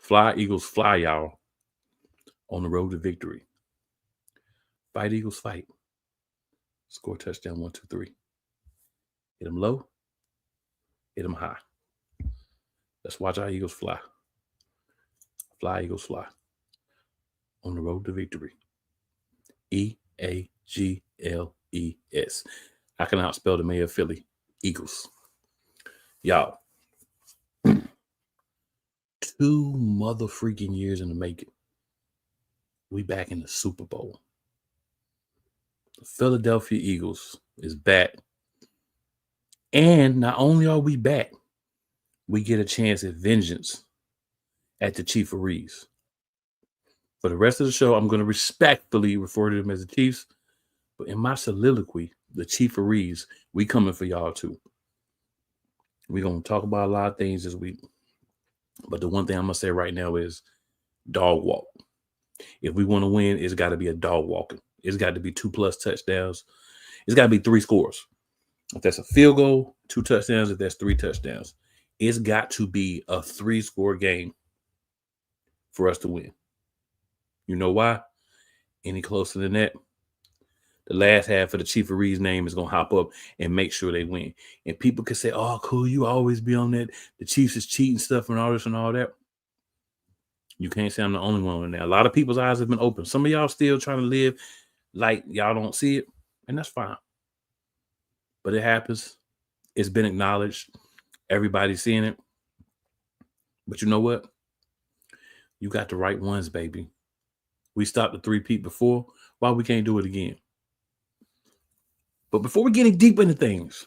Fly, Eagles, fly, y'all. On the road to victory. Fight, Eagles, fight. Score touchdown, 1, 2, 3. Hit them low. Hit them high. Let's watch our Eagles fly. Fly, Eagles, fly. On the road to victory. EAGLES. I can outspell the mayor of Philly. Eagles. Y'all. 2 mother freaking years in the making. We back in the Super Bowl. The Philadelphia Eagles is back. And not only are we back, we get a chance at vengeance at the Chiefs. For the rest of the show, I'm going to respectfully refer to them as the Chiefs. But in my soliloquy, the Chiefs, we coming for y'all too. We're going to talk about a lot of things this week. But the one thing I'm going to say right now is dog walk. If we want to win, it's got to be a dog walking. It's got to be 2+ touchdowns. It's got to be 3 scores. If that's a field goal, 2 touchdowns. If that's 3 touchdowns, it's got to be a 3-score game for us to win. You know why? Any closer than that, the last half of the Chiefs' name is going to hop up and make sure they win. And people can say, oh, cool, you always be on that. The Chiefs is cheating stuff and all this and all that. You can't say I'm the only one in there. A lot of people's eyes have been open. Some of y'all still trying to live like y'all don't see it, and that's fine. But it happens. It's been acknowledged. Everybody's seeing it. But you know what? You got the right ones, baby. We stopped the 3-peat before. Why we can't do it again? But before we get deep into things,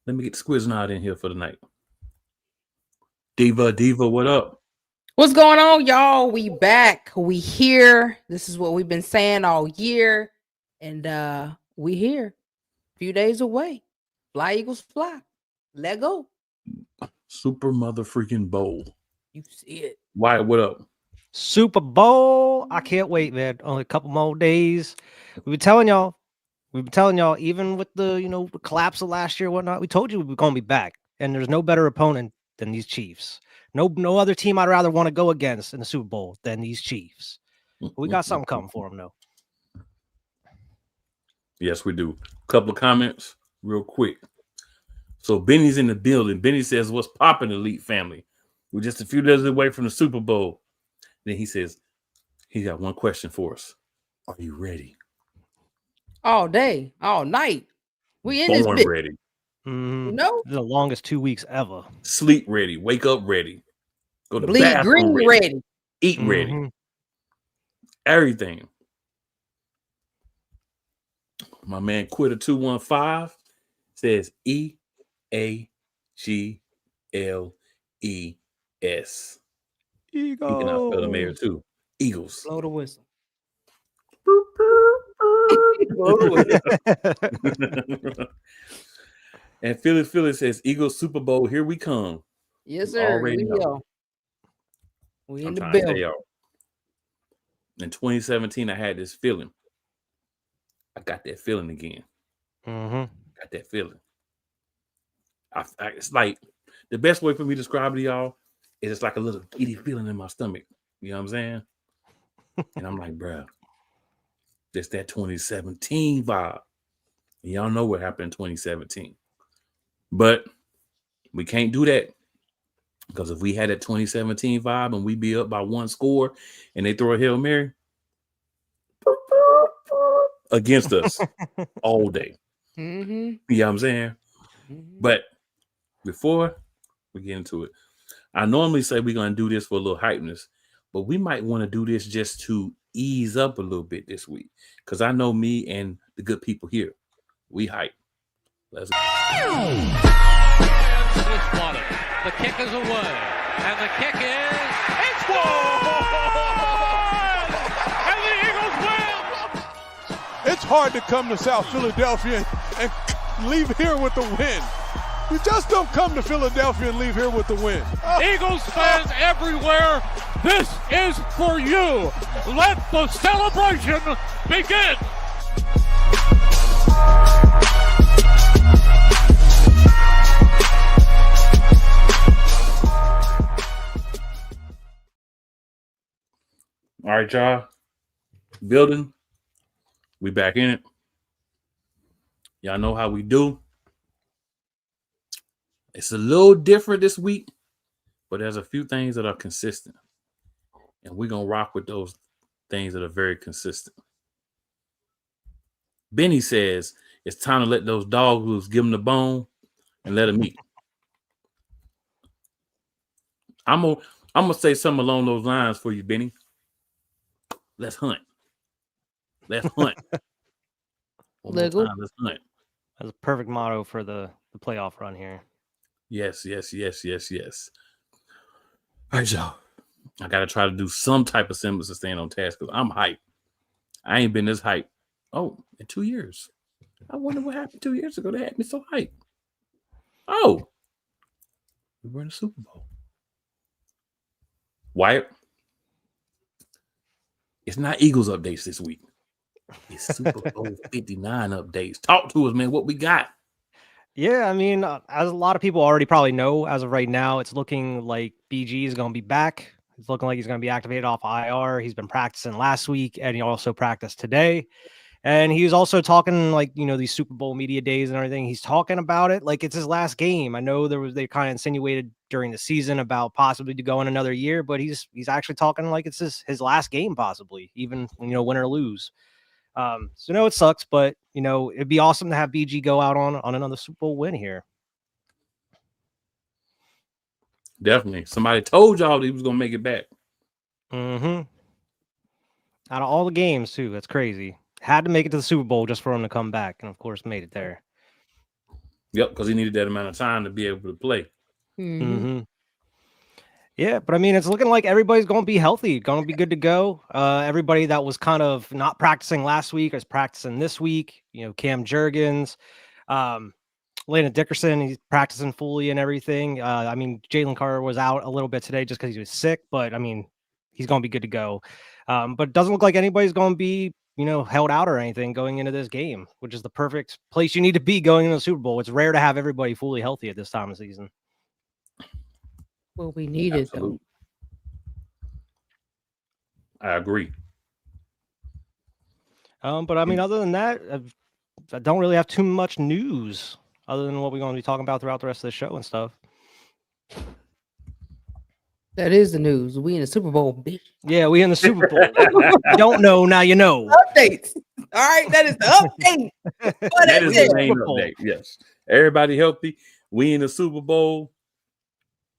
let me get the Squiznod in here for the night. Diva, what up? What's going on, y'all? We back. We here. This is what we've been saying all year. And we here. A few days away. Fly, Eagles, fly. Let go. Super mother freaking bowl. You see it. Wyatt, what up? Super Bowl. I can't wait, man. Only a couple more days. We've been telling y'all, even with the, the collapse of last year and whatnot, we told you we were going to be back. And there's no better opponent than these Chiefs. No other team I'd rather want to go against in the Super Bowl than these Chiefs. But we got something coming for them, though. Yes, we do. Couple of comments real quick. So Benny's in the building. Benny says, what's poppin', Elite family? We're just a few days away from the Super Bowl. Then he says, he got one question for us. Are you ready? All day, all night. We in this Born bit. ready. You know? The longest 2 weeks ever. Sleep ready. Wake up ready. Go to Bleed bathroom green ready. Eat ready. Everything. My man Quitter 215 says EAGLES. Eagles. He can outspell the mayor too. Eagles. Blow the whistle. And Philly says Eagles Super Bowl. Here we come. Yes, sir. Already know. We in I'm the trying to tell building. y'all. In 2017, I had this feeling. I got that feeling again. Got that feeling. It's like the best way for me to describe it to y'all is it's like a little giddy feeling in my stomach. You know what I'm saying? And I'm like, bro, it's that 2017 vibe. And y'all know what happened in 2017. But we can't do that. Because if we had that 2017 vibe and we be up by 1 score and they throw a Hail Mary against us all day. You know what I'm saying? But before we get into it, I normally say we're going to do this for a little hypeness, but we might want to do this just to ease up a little bit this week. Because I know me and the good people here, we hype. Let's go. The kick is away, and the kick is it's good! And the Eagles win! It's hard to come to South Philadelphia and leave here with the win. You just don't come to Philadelphia and leave here with the win. Eagles fans everywhere, this is for you. Let the celebration begin. All right, y'all. Building. We back in it. Y'all know how we do. It's a little different this week, but there's a few things that are consistent. And we're going to rock with those things that are very consistent. Benny says it's time to let those dogs loose, give them the bone, and let them eat. I'm gonna say something along those lines for you, Benny. Let's hunt. Let's hunt. One more time, let's hunt. That's a perfect motto for the playoff run here. Yes. All right, y'all. I got to try to do some type of semblance of staying on task because I'm hyped. I ain't been this hyped. Oh, in 2 years. I wonder what happened 2 years ago that had me so hyped. Oh, we were in the Super Bowl. Wyatt, it's not Eagles updates this week. It's Super Bowl 59 updates. Talk to us, man. What we got? Yeah, I mean, as a lot of people already probably know, as of right now, it's looking like BG is going to be back. It's looking like he's going to be activated off IR. He's been practicing last week, and he also practiced today. And he was also talking like, these Super Bowl media days and everything. He's talking about it like it's his last game. I know they kind of insinuated during the season about possibly to go in another year, but he's actually talking like it's his last game, possibly, even, win or lose. So no, it sucks, but it'd be awesome to have BG go out on another Super Bowl win here. Definitely. Somebody told y'all he was gonna make it back. Mm-hmm. Out of all the games, too. That's crazy. Had to make it to the Super Bowl just for him to come back, and of course made it there. Yep, because he needed that amount of time to be able to play. Mm-hmm. Yeah, but I mean, it's looking like everybody's going to be healthy, going to be good to go. Everybody that was kind of not practicing last week is practicing this week. Cam Jurgens, Landon Dickerson, he's practicing fully and everything. I mean, Jalen Carter was out a little bit today just because he was sick, but I mean, he's going to be good to go. But it doesn't look like anybody's going to be, held out or anything going into this game, which is the perfect place you need to be going into the Super Bowl. It's rare to have everybody fully healthy at this time of the season. Well, we need it, though. I agree. But I mean, other than that, I don't really have too much news other than what we're going to be talking about throughout the rest of the show and stuff. That is the news. We in the Super Bowl, bitch. Yeah, we in the Super Bowl. You don't know, now you know. Updates. All right, that is the update. That is the main update. Yes. Everybody healthy. We in the Super Bowl.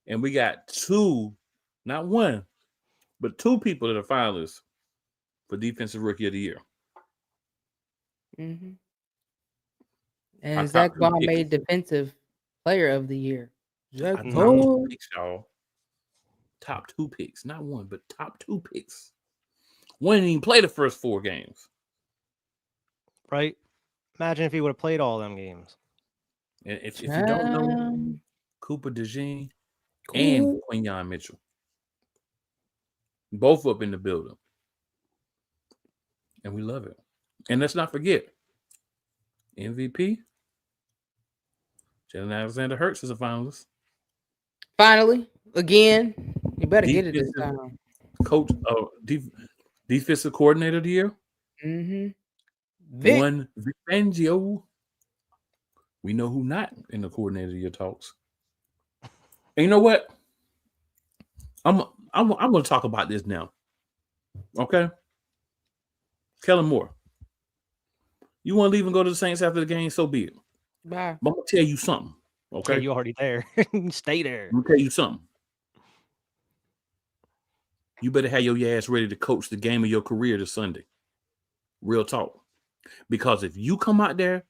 And we got two, not one, but two people that are finalists for Defensive Rookie of the Year. Mm-hmm. And Zach Bond made Defensive Player of the Year. Top 2 picks, y'all. Top 2 picks. Not one, but top 2 picks. One didn't even play the first 4 games. Right? Imagine if he would have played all them games. And if you don't know, Cooper DeJean and Quinyon Mitchell. Both up in the building. And we love it. And let's not forget, MVP, Jalen Alexander Hurts is a finalist. Finally, again, you better get it this time. Coach, defensive coordinator of the year. Mm-hmm. One Vic Fangio. We know who not in the coordinator of the year talks. And you know what? I'm going to talk about this now. Okay? Kellen Moore. You want to leave and go to the Saints after the game? So be it. Bye. But I'm going to tell you something. Okay? Yeah, you're already there. Stay there. I'm going to tell you something. You better have your ass ready to coach the game of your career this Sunday. Real talk. Because if you come out there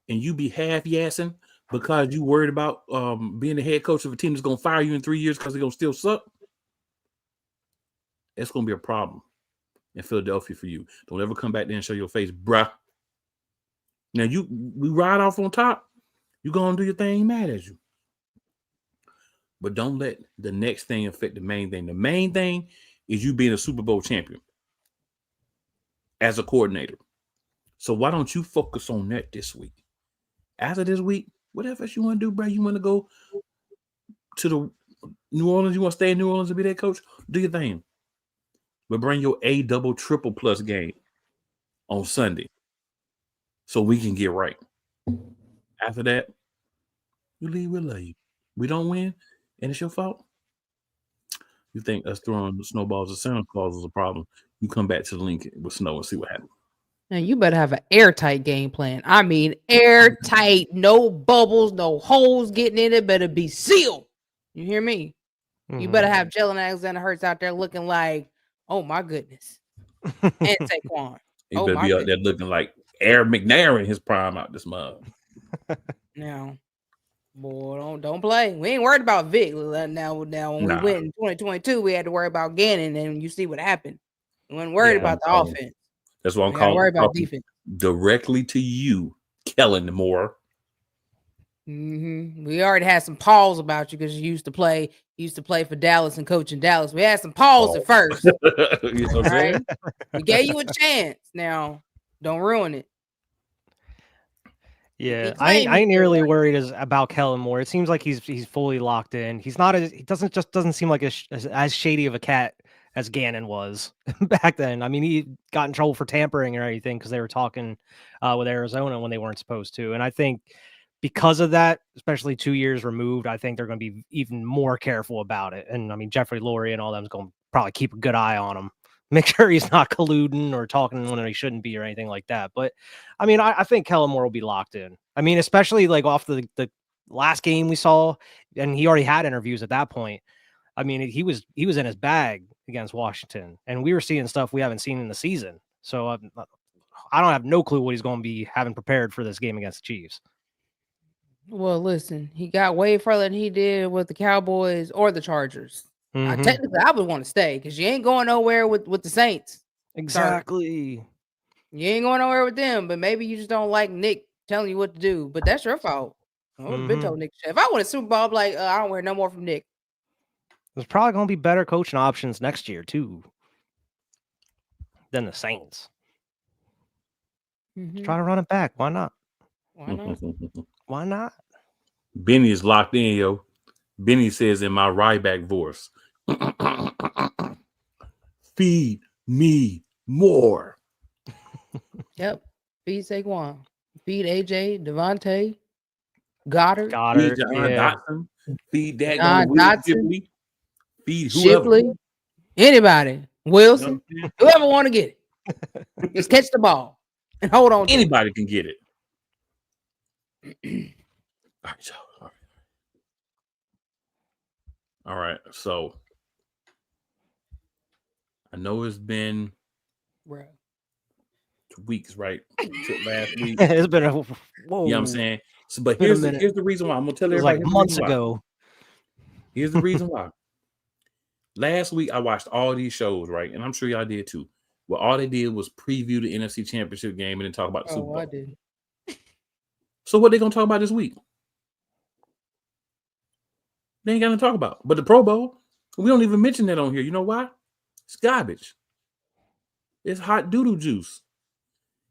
and you be half-yassing because you worried about being the head coach of a team that's going to fire you in 3 years because they're going to still suck, it's going to be a problem in Philadelphia for you. Don't ever come back there and show your face, bruh. Now, we ride off on top. You going to do your thing, he mad at you. But don't let the next thing affect the main thing. The main thing is you being a Super Bowl champion as a coordinator. So why don't you focus on that this week? After this week, whatever else you want to do, bro, you want to go to the New Orleans, you want to stay in New Orleans and be that coach, do your thing. but bring your A double triple plus game on Sunday so we can get right. After that, you leave, we'll love you. We don't win, and it's your fault. You think us throwing snowballs at Santa Claus is a problem? You come back to the Linc with snow and see what happens. Now you better have an airtight game plan. I mean, airtight, no bubbles, no holes getting in it. Better be sealed. You hear me? You better have Jalen Alexander-Hurts out there looking like, oh my goodness, and Saquon. He Oh better my be out goodness. there looking like Aaron McNair in his prime out this month. Now, boy, don't play. We ain't worried about Vic. Now when we went in 2022, we had to worry about Gannon, and you see what happened. We weren't worried about the offense. That's what I'm We gotta calling. worry about defense. Directly to you, Kellen Moore. We already had some pause about you because you used to play for Dallas and coach in Dallas. We had some pause at first. You know what I'm saying? We gave you a chance. Now, don't ruin it. Yeah, He I claimed he ain't did nearly right. worried about Kellen Moore. It seems like he's fully locked in. He's not he doesn't seem like as shady of a cat as Gannon was back then. I mean, he got in trouble for tampering or anything because they were talking with Arizona when they weren't supposed to. And I think because of that, especially 2 years removed, I think they're going to be even more careful about it. And I mean, Jeffrey Lurie and all them's going to probably keep a good eye on him. Make sure he's not colluding or talking when he shouldn't be or anything like that. But I mean, I think Kellen Moore will be locked in. I mean, especially like off the last game we saw, and he already had interviews at that point. I mean, he was in his bag against Washington, and we were seeing stuff we haven't seen in the season. So I don't have no clue what he's going to be having prepared for this game against the Chiefs. Well, listen, he got way further than he did with the Cowboys or the Chargers. Technically, I would want to stay because you ain't going nowhere with the Saints. Exactly. Sorry. You ain't going nowhere with them, but maybe you just don't like Nick telling you what to do. But that's your fault. I would have been told Nick. If I win a Super Bowl, I'd be like, I don't wear no more from Nick. There's probably going to be better coaching options next year too than the Saints. Try to run it back. Why not? Why not? Benny is locked in, yo. Benny says in my Ryback voice, feed me more. Yep. Feed Saquon. Feed AJ, Devontae, Goddard. Feed John Dotson. Feed that guy. Dotson. Feed whoever. Shipley. Anybody. Wilson. Whoever want to get it. Just catch the ball and hold on. Anybody can get it. All right, y'all. All right, so I know it's been 2 weeks, right? Last week. It's been whoa. You know what I'm saying? So, but here's the reason why. I'm gonna tell everybody. Like months ago. Here's the reason why. Last week I watched all these shows, right? And I'm sure y'all did too. Well, all they did was preview the NFC Championship game and then talk about the Super Bowl. I did. So what they gonna talk about this week? They ain't got to talk about. But the Pro Bowl, we don't even mention that on here. You know why? It's garbage. It's hot doodle juice.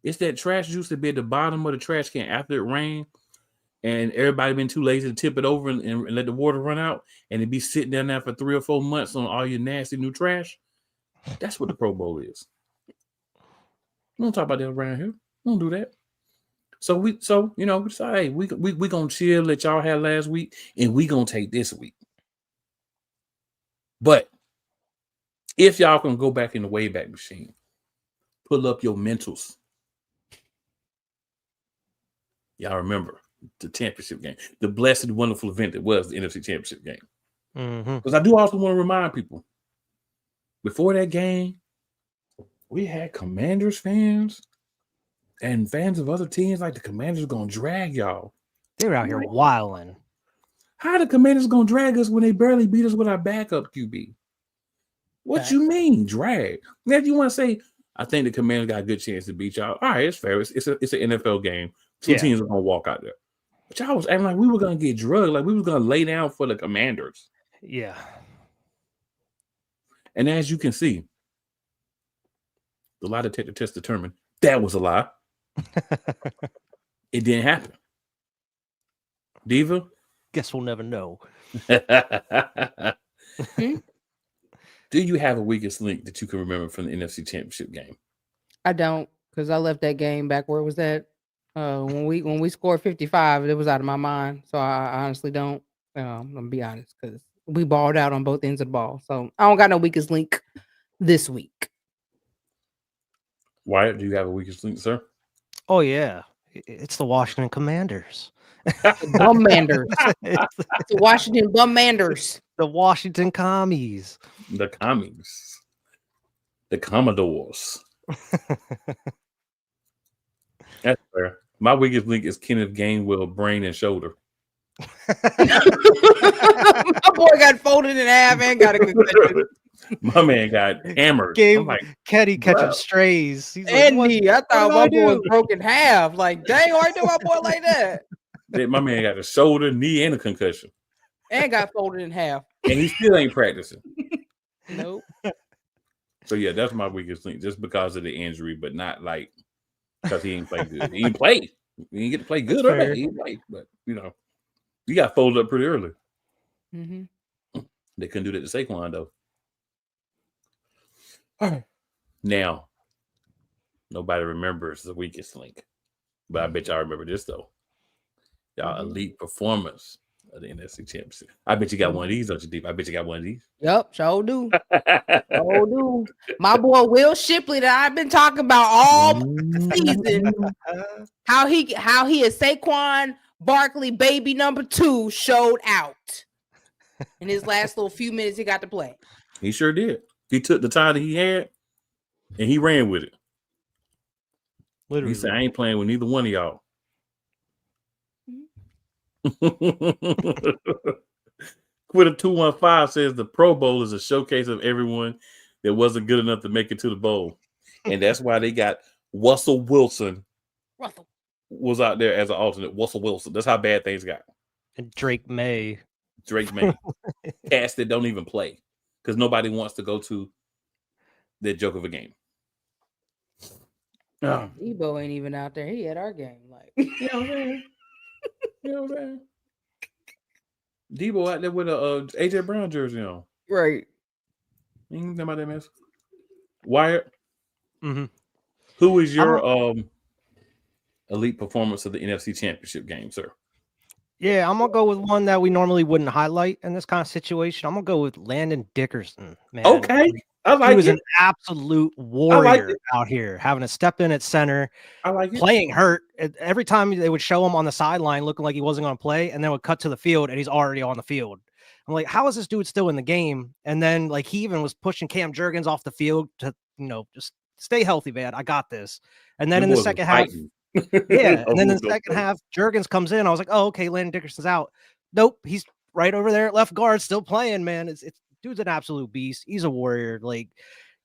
It's that trash juice that be at the bottom of the trash can after it rained, and everybody been too lazy to tip it over and let the water run out, and it be sitting down there for 3 or 4 months on all your nasty new trash. That's what the Pro Bowl is. We don't talk about that around here. We don't do that. So we decided, hey, we gonna chill, let y'all have last week, and we gonna take this week. But if y'all can go back in the Wayback Machine, pull up your mentals. Y'all remember the championship game, the blessed, wonderful event that was the NFC Championship game. Because I do also want to remind people, before that game, we had Commanders fans and fans of other teams like the Commanders gonna drag y'all. They were out here wilding. How the Commanders gonna drag us when they barely beat us with our backup QB? What you mean drag? Now, if you want to say, I think the Commanders got a good chance to beat y'all, all right, it's fair. It's an NFL game. Two teams are gonna walk out there. But y'all was acting like we were gonna get drugged, like we was gonna lay down for the Commanders. Yeah. And as you can see, the lie detector test determined that was a lie. It didn't happen. Diva? Guess we'll never know. Diva, Do you have a weakest link that you can remember from the NFC Championship game? I don't, because I left that game back where it was at. When we scored 55, it was out of my mind. So I honestly don't. I'm gonna be honest, because we balled out on both ends of the ball. So I don't got no weakest link this week. Wyatt, do you have a weakest link, sir? Oh yeah, it's the Washington Commanders. Bummanders. It's the Washington Bummanders. The Washington Commies. The Commies. The Commodores. That's fair. My weakest link is Kenneth Gainwell, brain and shoulder. My boy got folded in half and got a concussion. My man got hammered. Game I'm like, Kenny catching bro. strays. He's like, And "What- knee. I thought did my I boy was do?" broke in half. Like, dang, why you do my boy like that? my man got a shoulder, knee, and a concussion. And got folded in half. And he still ain't practicing. Nope. So yeah, that's my weakest link, just because of the injury, but not like because he ain't play good. He ain't play. He didn't get to play good That's or fair. bad. He didn't play, but you know, he got folded up pretty early. Mm-hmm. They couldn't do that to Saquon though. All right. Now, nobody remembers the weakest link, but I bet y'all remember this though. Y'all elite performance of the NFC Championship. I bet you got one of these, don't you, Deep? I bet you got one of these. Yep, sure do. Sure do. My boy Will Shipley that I've been talking about all season. How he is Saquon Barkley baby number 2 showed out in his last little few minutes he got to play. He sure did. He took the time that he had and he ran with it. Literally. He said, I ain't playing with neither one of y'all. Twitter 215 says the Pro Bowl is a showcase of everyone that wasn't good enough to make it to the bowl. And that's why they got Russell Wilson was out there as an alternate. Russell Wilson. That's how bad things got. And Drake May. Drake May. Cats that don't even play because nobody wants to go to that joke of a game. Oh. Debo ain't even out there. He at our game. Like, You know what I'm saying? You know what I'm saying? Debo out there with a AJ Brown jersey on. right. You ain't know about that mess. Wyatt, Mm-hmm. who is your elite performance of the NFC Championship game, sir? Yeah, I'm gonna go with one that we normally wouldn't highlight in this kind of situation. I'm gonna go with Landon Dickerson. Man, Okay. I he like was it. an absolute warrior out here, having to step in at center, I like it. playing hurt. Every time they would show him on the sideline looking like he wasn't going to play, and then would cut to the field and he's already on the field. I'm like, how is this dude still in the game? And then like he even was pushing Cam Jurgens off the field to, just stay healthy, man. I got this. And then in the second half, yeah, and then in the second half, Jurgens comes in. I was like, oh, okay, Landon Dickerson's out. Nope, he's right over there at left guard, still playing, man. It's dude's an absolute beast. He's a warrior. Like,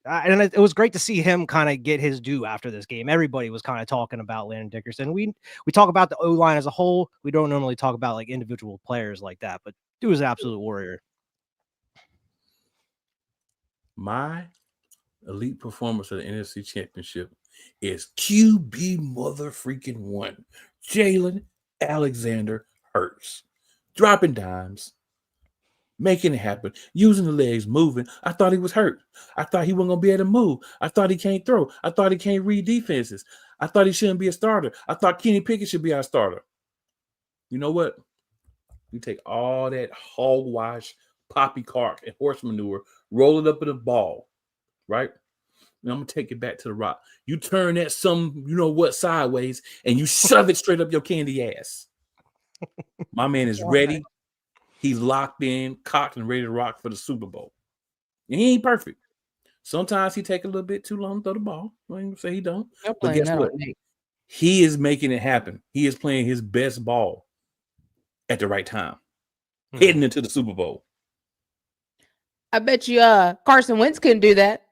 and it was great to see him kind of get his due after this game. Everybody was kind of talking about Landon Dickerson. We talk about the O-line as a whole. We don't normally talk about like individual players like that, but dude was an absolute warrior. My elite performance of the NFC Championship is QB mother freaking 1, Jalen Alexander Hurts, dropping dimes, making it happen, using the legs, moving. I thought he was hurt. I thought he wasn't going to be able to move. I thought he can't throw. I thought he can't read defenses. I thought he shouldn't be a starter. I thought Kenny Pickett should be our starter. You know what? You take all that hogwash, poppycock, and horse manure, roll it up in a ball, right? And I'm going to take it back to the rock. You turn that sideways, and you shove it straight up your candy ass. My man is ready. He's locked in, cocked, and ready to rock for the Super Bowl. And he ain't perfect. Sometimes he take a little bit too long to throw the ball. I ain't gonna say he don't. But guess what? He is making it happen. He is playing his best ball at the right time, heading into the Super Bowl. I bet you Carson Wentz couldn't do that.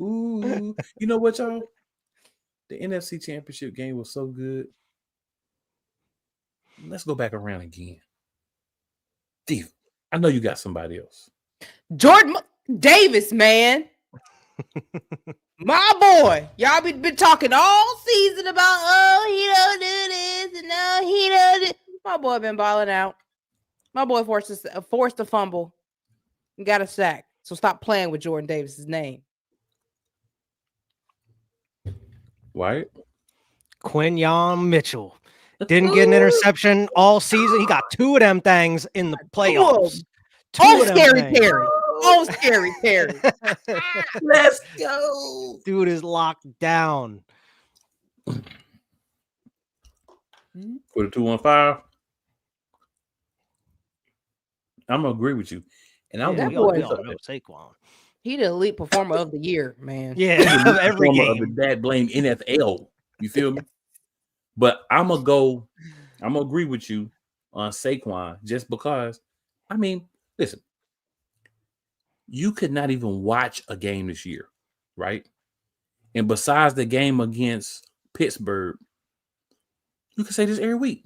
Ooh, you know what, y'all? The NFC Championship game was so good. Let's go back around again. Steve, I know you got somebody else. Jordan Davis, man. My boy. Y'all been talking all season about, he don't do this and no, he don't do. My boy been balling out. My boy forced a fumble and got a sack. So stop playing with Jordan Davis's name. White. Quinyon Mitchell didn't get an interception all season. He got 2 of them things in the playoffs. Oh, scary Terry. Oh, scary Terry. Let's go. Dude is locked down. Put a 2-1-5. I'm gonna agree with you, and I That want boy We all know Saquon. He the elite performer of the year, man. Yeah, of every of the game. dad blame NFL. You feel me? But I'm gonna agree with you on Saquon just because. I mean, listen, you could not even watch a game this year, right? And besides the game against Pittsburgh, you can say this every week.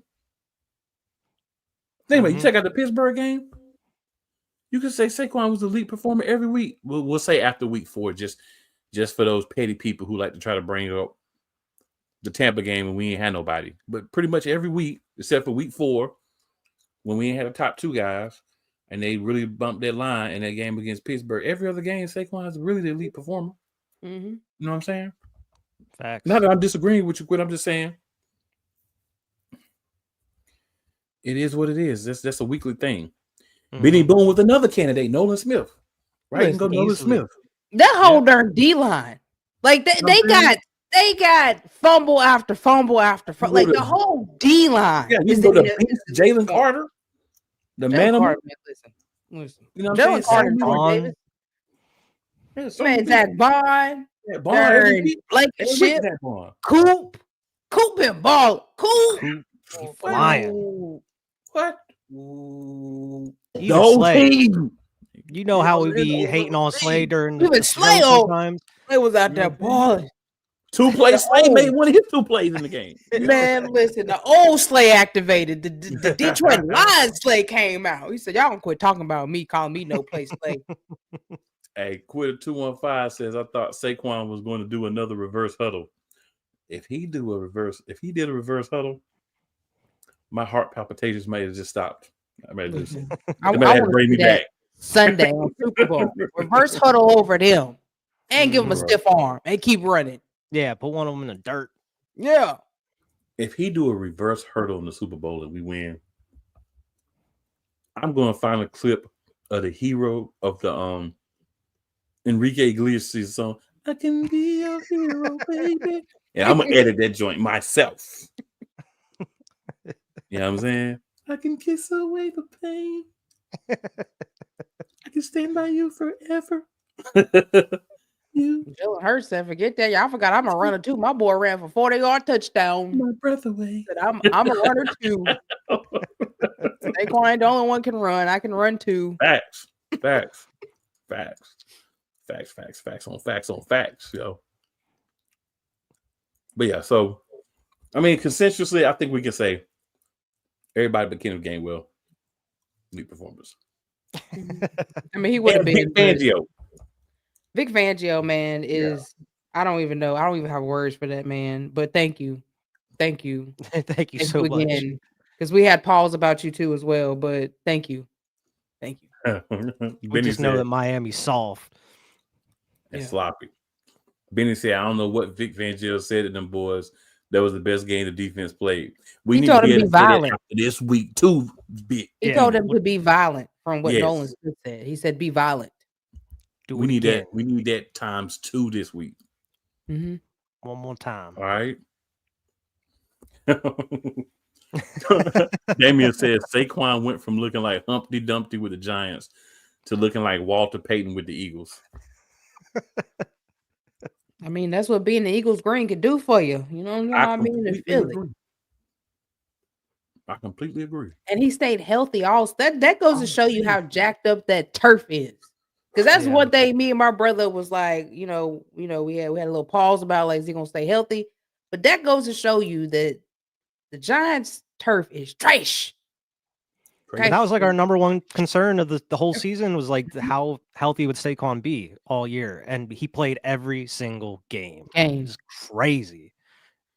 Anyway, you check out the Pittsburgh game, you can say Saquon was the elite performer every week. We'll say after week 4, just for those petty people who like to try to bring up the Tampa game and we ain't had nobody. But pretty much every week, except for week 4, when we ain't had the top 2 guys, and they really bumped that line in that game against Pittsburgh. Every other game, Saquon is really the elite performer. Mm-hmm. You know what I'm saying? Facts. Not that I'm disagreeing with you, but I'm just saying it is what it is. That's a weekly thing. Benny Boone with another candidate, Nolan Smith. Right? You can go Nolan Smith. That whole darn D-line. Like they got fumble after fumble after fumble. Like the whole D-line. Yeah, you can go to Jalen Carter. The man of listen. You know what Jalen I'm Carter, saying? Jordan Davis. Man, Zach Bond. Bond. Blankenship. Coop been ball. Coop. Flying. What? You know how we be hating on Slay during the Slay sometimes. Slay was out there balling. 2 plays. Slay made one of his 2 plays in the game. Man, listen, the old Slay activated. The Detroit Lions Slay came out. He said, y'all don't quit talking about me, calling me no play Slay. Hey, Quitter 215 says, I thought Saquon was going to do another reverse huddle. If he did a reverse huddle, my heart palpitations may have just stopped. I may have to bring me back. Sunday on Super Bowl. Reverse huddle over them. And give him a stiff arm and keep running. Yeah, put one of them in the dirt. Yeah. If he do a reverse hurdle in the Super Bowl and we win, I'm going to find a clip of the hero of the Enrique Iglesias song, I can be your hero, baby. And I'm going to edit that joint myself. You know what I'm saying? I can kiss away the pain. I can stand by you forever. Jalen Hurts said, forget that. Y'all forgot I'm a runner too. My boy ran for 40-yard touchdown. My breath away. Said, I'm a runner too. Saquon ain't the only one can run. I can run too. Facts on facts, yo. But yeah, so I mean, consensuously, I think we can say everybody but Kenneth Gainwell, elite performers. I mean, he would have been Vic Fangio. Vic Fangio, man, is I don't even know. I don't even have words for that man. But thank you thank you so much. Because we had pause about you too as well. But thank you. We just know that Miami's soft and sloppy. Benny said, I don't know what Vic Fangio said to them boys. That was the best game the defense played. We need to be violent this week too. He told them to be violent from what Nolan Smith said. He said, be violent. We need that. We need that times 2 this week. Mm-hmm. One more time. All right. Damian says Saquon went from looking like Humpty Dumpty with the Giants to looking like Walter Payton with the Eagles. I mean, that's what being the Eagles green could do for you. You know what I mean? In Philly. I completely agree. And he stayed healthy. That goes to show you how jacked up that turf is. Because that's one thing me and my brother was like, we had a little pause about, like, is he going to stay healthy? But that goes to show you that the Giants turf is trash. That was like our number one concern of the whole season was like how healthy would Saquon be all year. And he played every single game. It was crazy.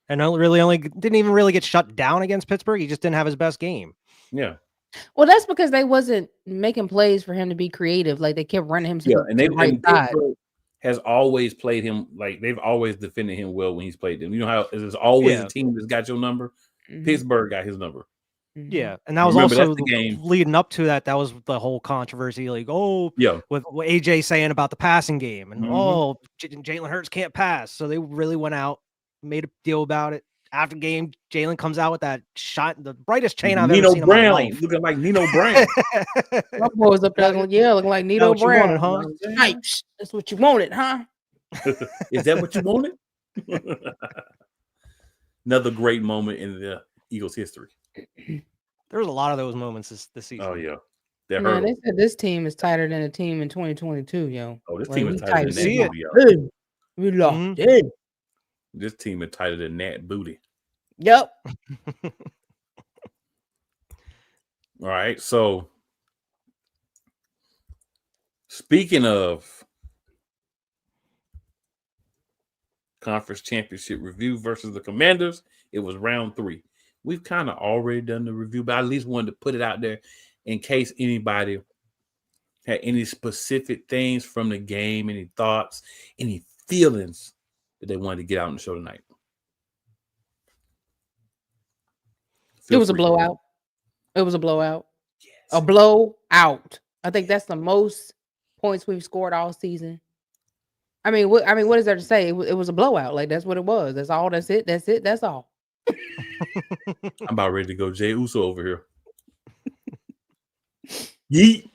And didn't even really get shut down against Pittsburgh. He just didn't have his best game. Yeah. Well, that's because they wasn't making plays for him to be creative. Like they kept running him to the right side. Pittsburgh has always played him like they've always defended him well when he's played them. You know how there's always a team that's got your number. Pittsburgh got his number. Yeah, and that was also the game leading up to that. That was the whole controversy, like, with what AJ saying about the passing game, and Jalen Hurts can't pass, so they really went out, made a deal about it. After game, Jalen comes out with that shot, the brightest chain I've ever seen in my life, looking like Nino Brown. My boys up there looking like Nino Brown. Snipes. That's what you wanted, huh? Is that what you wanted? Another great moment in the Eagles' history. There was a lot of those moments this season. Oh yeah, man, they said this team is tighter than a team in 2022, yo. Oh, this team is tighter than that booty. We lost it. This team is tighter than that booty. Yep. All right. So, speaking of conference championship review versus the Commanders, it was round 3. We've kind of already done the review, but I at least wanted to put it out there in case anybody had any specific things from the game, any thoughts, any feelings that they wanted to get out on the show tonight. It was a blowout. It was a blowout. Yes. A blowout. I think that's the most points we've scored all season. I mean, what is there to say? It was a blowout. Like that's what it was. That's all. That's it. That's it. That's all. I'm about ready to go Jay Uso over here. Yeet.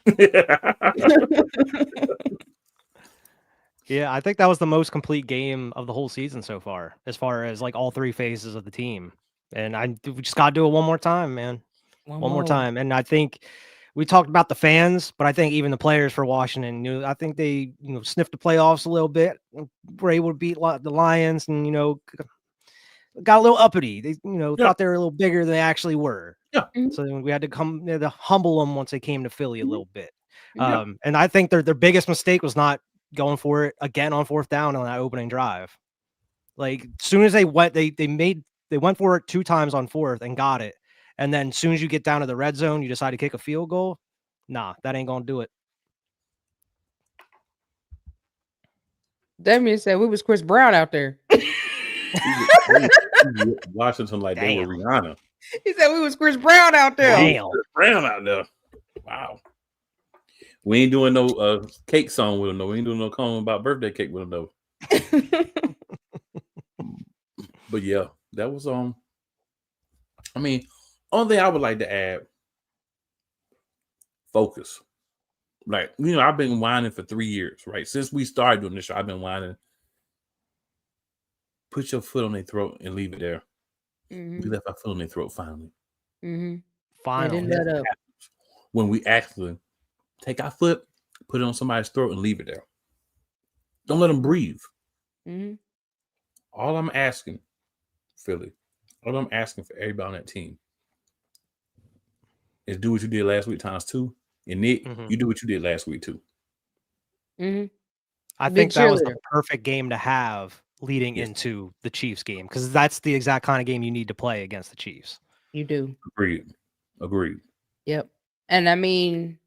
Yeah, I think that was the most complete game of the whole season so far as like all 3 phases of the team. And we just got to do it one more time, man. One more time. And I think we talked about the fans, but I think even the players for Washington, I think they, sniffed the playoffs a little bit, were able to beat the Lions and, got a little uppity. They, thought they were a little bigger than they actually were. Yeah. So we had to to humble them once they came to Philly a little bit. And I think their biggest mistake was not going for it again on 4th down on that opening drive. Like as soon as they went, they went for it 2 times on 4th and got it. And then as soon as you get down to the red zone, you decide to kick a field goal. Nah, that ain't gonna do it. Damien said we was Chris Brown out there. Washington like they were Rihanna. He said we was Chris Brown out there. Damn. Chris Brown out there. Wow. We ain't doing no cake song with him, though. We ain't doing no comment about birthday cake with him, though. But yeah, that was only thing I would like to add, focus. Like, I've been whining for 3 years, right? Since we started doing this show, I've been whining. Put your foot on their throat and leave it there. We left our foot on their throat finally. Finally. When we actually take our foot, put it on somebody's throat and leave it there. Don't let them breathe. All I'm asking, Philly, all I'm asking for everybody on that team is do what you did last week times 2. And Nick, you do what you did last week too. I think that was the perfect game to have leading into the Chiefs game because that's the exact kind of game you need to play against the Chiefs. You do. Agreed. Yep. And I mean,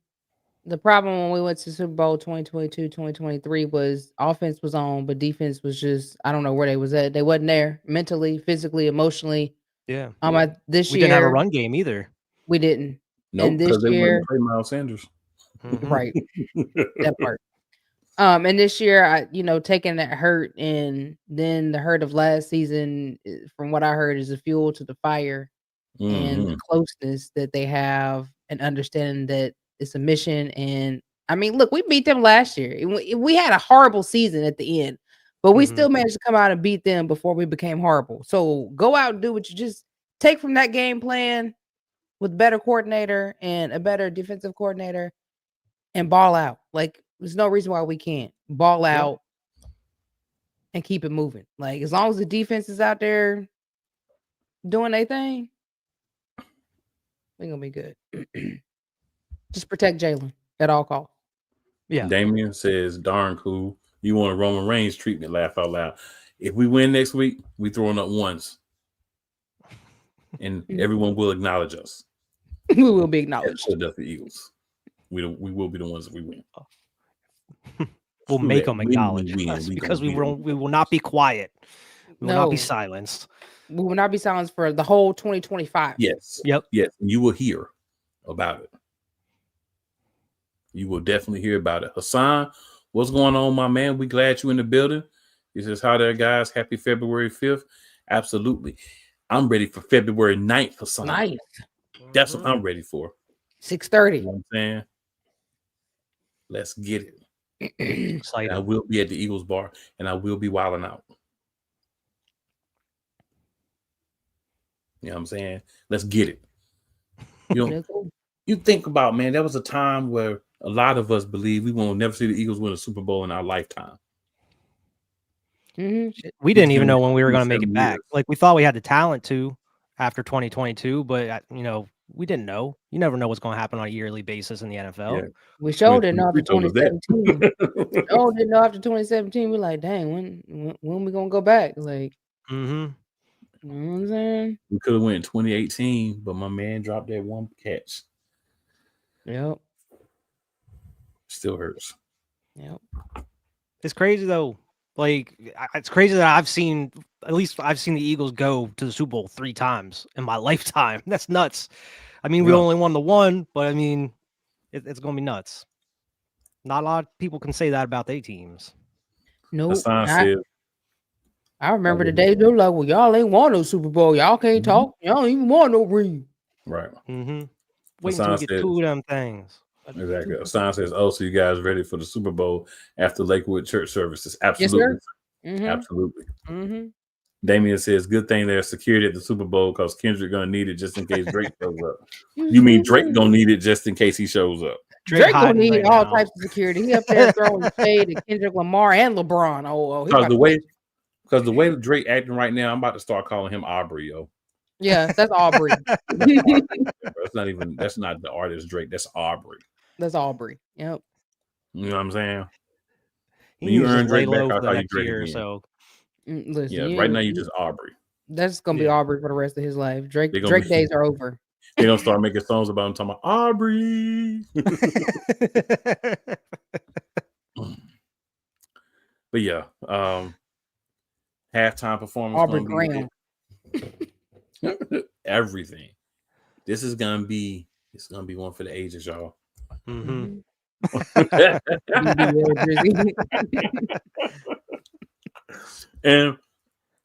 the problem when we went to Super Bowl 2022, 2023 was offense was on, but defense was just, I don't know where they was at. They wasn't there mentally, physically, emotionally. Yeah. This we year didn't have a run game either. We didn't. Nope, because they wouldn't play Miles Sanders. Right. That part. And this year, taking that hurt and then the hurt of last season, from what I heard, is a fuel to the fire and the closeness that they have and understanding that it's a mission. And I mean, look, we beat them last year. We had a horrible season at the end, but we still managed to come out and beat them before we became horrible. So go out and do what you just take from that game plan with better coordinator and a better defensive coordinator and ball out. Like, there's no reason why we can't ball out and keep it moving. Like, as long as the defense is out there doing their thing, we're going to be good. Just protect Jalen at all costs. Yeah. Damien says, darn cool. You want a Roman Reigns treatment, laugh out loud. If we win next week, we throwing up ones. And everyone will acknowledge us. We will be as acknowledged. Philadelphia Eagles. We will be the ones that we win. We'll Screw make that. them When acknowledge we win, us we because gonna we will not be quiet. We will not be No. silenced. We will not be silenced for the whole 2025. Yes. Yep. Yes. You will hear about it. You will definitely hear about it. Hassan, what's going on, my man? We glad you in the building. He says, hi there, guys. Happy February 5th. Absolutely. I'm ready for February 9th, Hassan. Nice. That's what I'm ready for. 6:30. You know what I'm saying? Let's get it. And Excited. I will be at the Eagles bar, and I will be wilding out. You know what I'm saying? Let's get it. You know, you think about, man, there was a time where a lot of us believe we will never see the Eagles win a Super Bowl in our lifetime. Mm-hmm. We didn't even know when we were going to 27 make it back. years. Like we thought we had the talent to after 2022, but we didn't know. You never know what's going to happen on a yearly basis in the NFL. Yeah. We sure didn't know after 2023 told us 2017. Oh, didn't know after 2017. We're like, dang, when we gonna go back? Like, Mm-hmm. you know what I'm saying? We could have went in 2018, but my man dropped that one catch. Yep. Still hurts. Yep. It's crazy though. Like it's crazy that I've seen the Eagles go to the Super Bowl 3 times in my lifetime. That's nuts. I mean, we Yeah. only won the one, but I mean, it's going to be nuts. Not a lot of people can say that about their teams. Nope. Hassan said, I remember the day they're like, well, y'all ain't won no Super Bowl. Y'all can't talk. Y'all ain't even won no ring. right. Mm-hmm. Wait until Hassan we get said, 2 of them things. exactly. Hassan says, oh, so you guys ready for the Super Bowl after Lakewood church services? Yes, Absolutely. sir. Mm-hmm. Absolutely. Mm-hmm. Damien says, good thing there's security at the Super Bowl because Kendrick going to need it just in case Drake shows up. You mean Drake going to need it just in case he shows up? Drake gonna hiding need right all now. types of security. He up there throwing shade at Kendrick Lamar and LeBron. Oh, he Because about the way Drake acting right now, I'm about to start calling him Aubrey, yo. yeah, that's Aubrey. That's not the artist Drake. That's Aubrey. That's Aubrey. Yep. You know what I'm saying? He When you needs to earn just lay Drake back, low for I'll the call you next Drake year or again. so. Listen, Yeah, right now you just Aubrey. That's gonna be Yeah. Aubrey for the rest of his life. Drake They gonna be- days are over. They're gonna start making songs about him talking about Aubrey. But yeah, halftime performance. Aubrey gonna be everything. This is gonna be one for the ages, y'all. Mm-hmm. And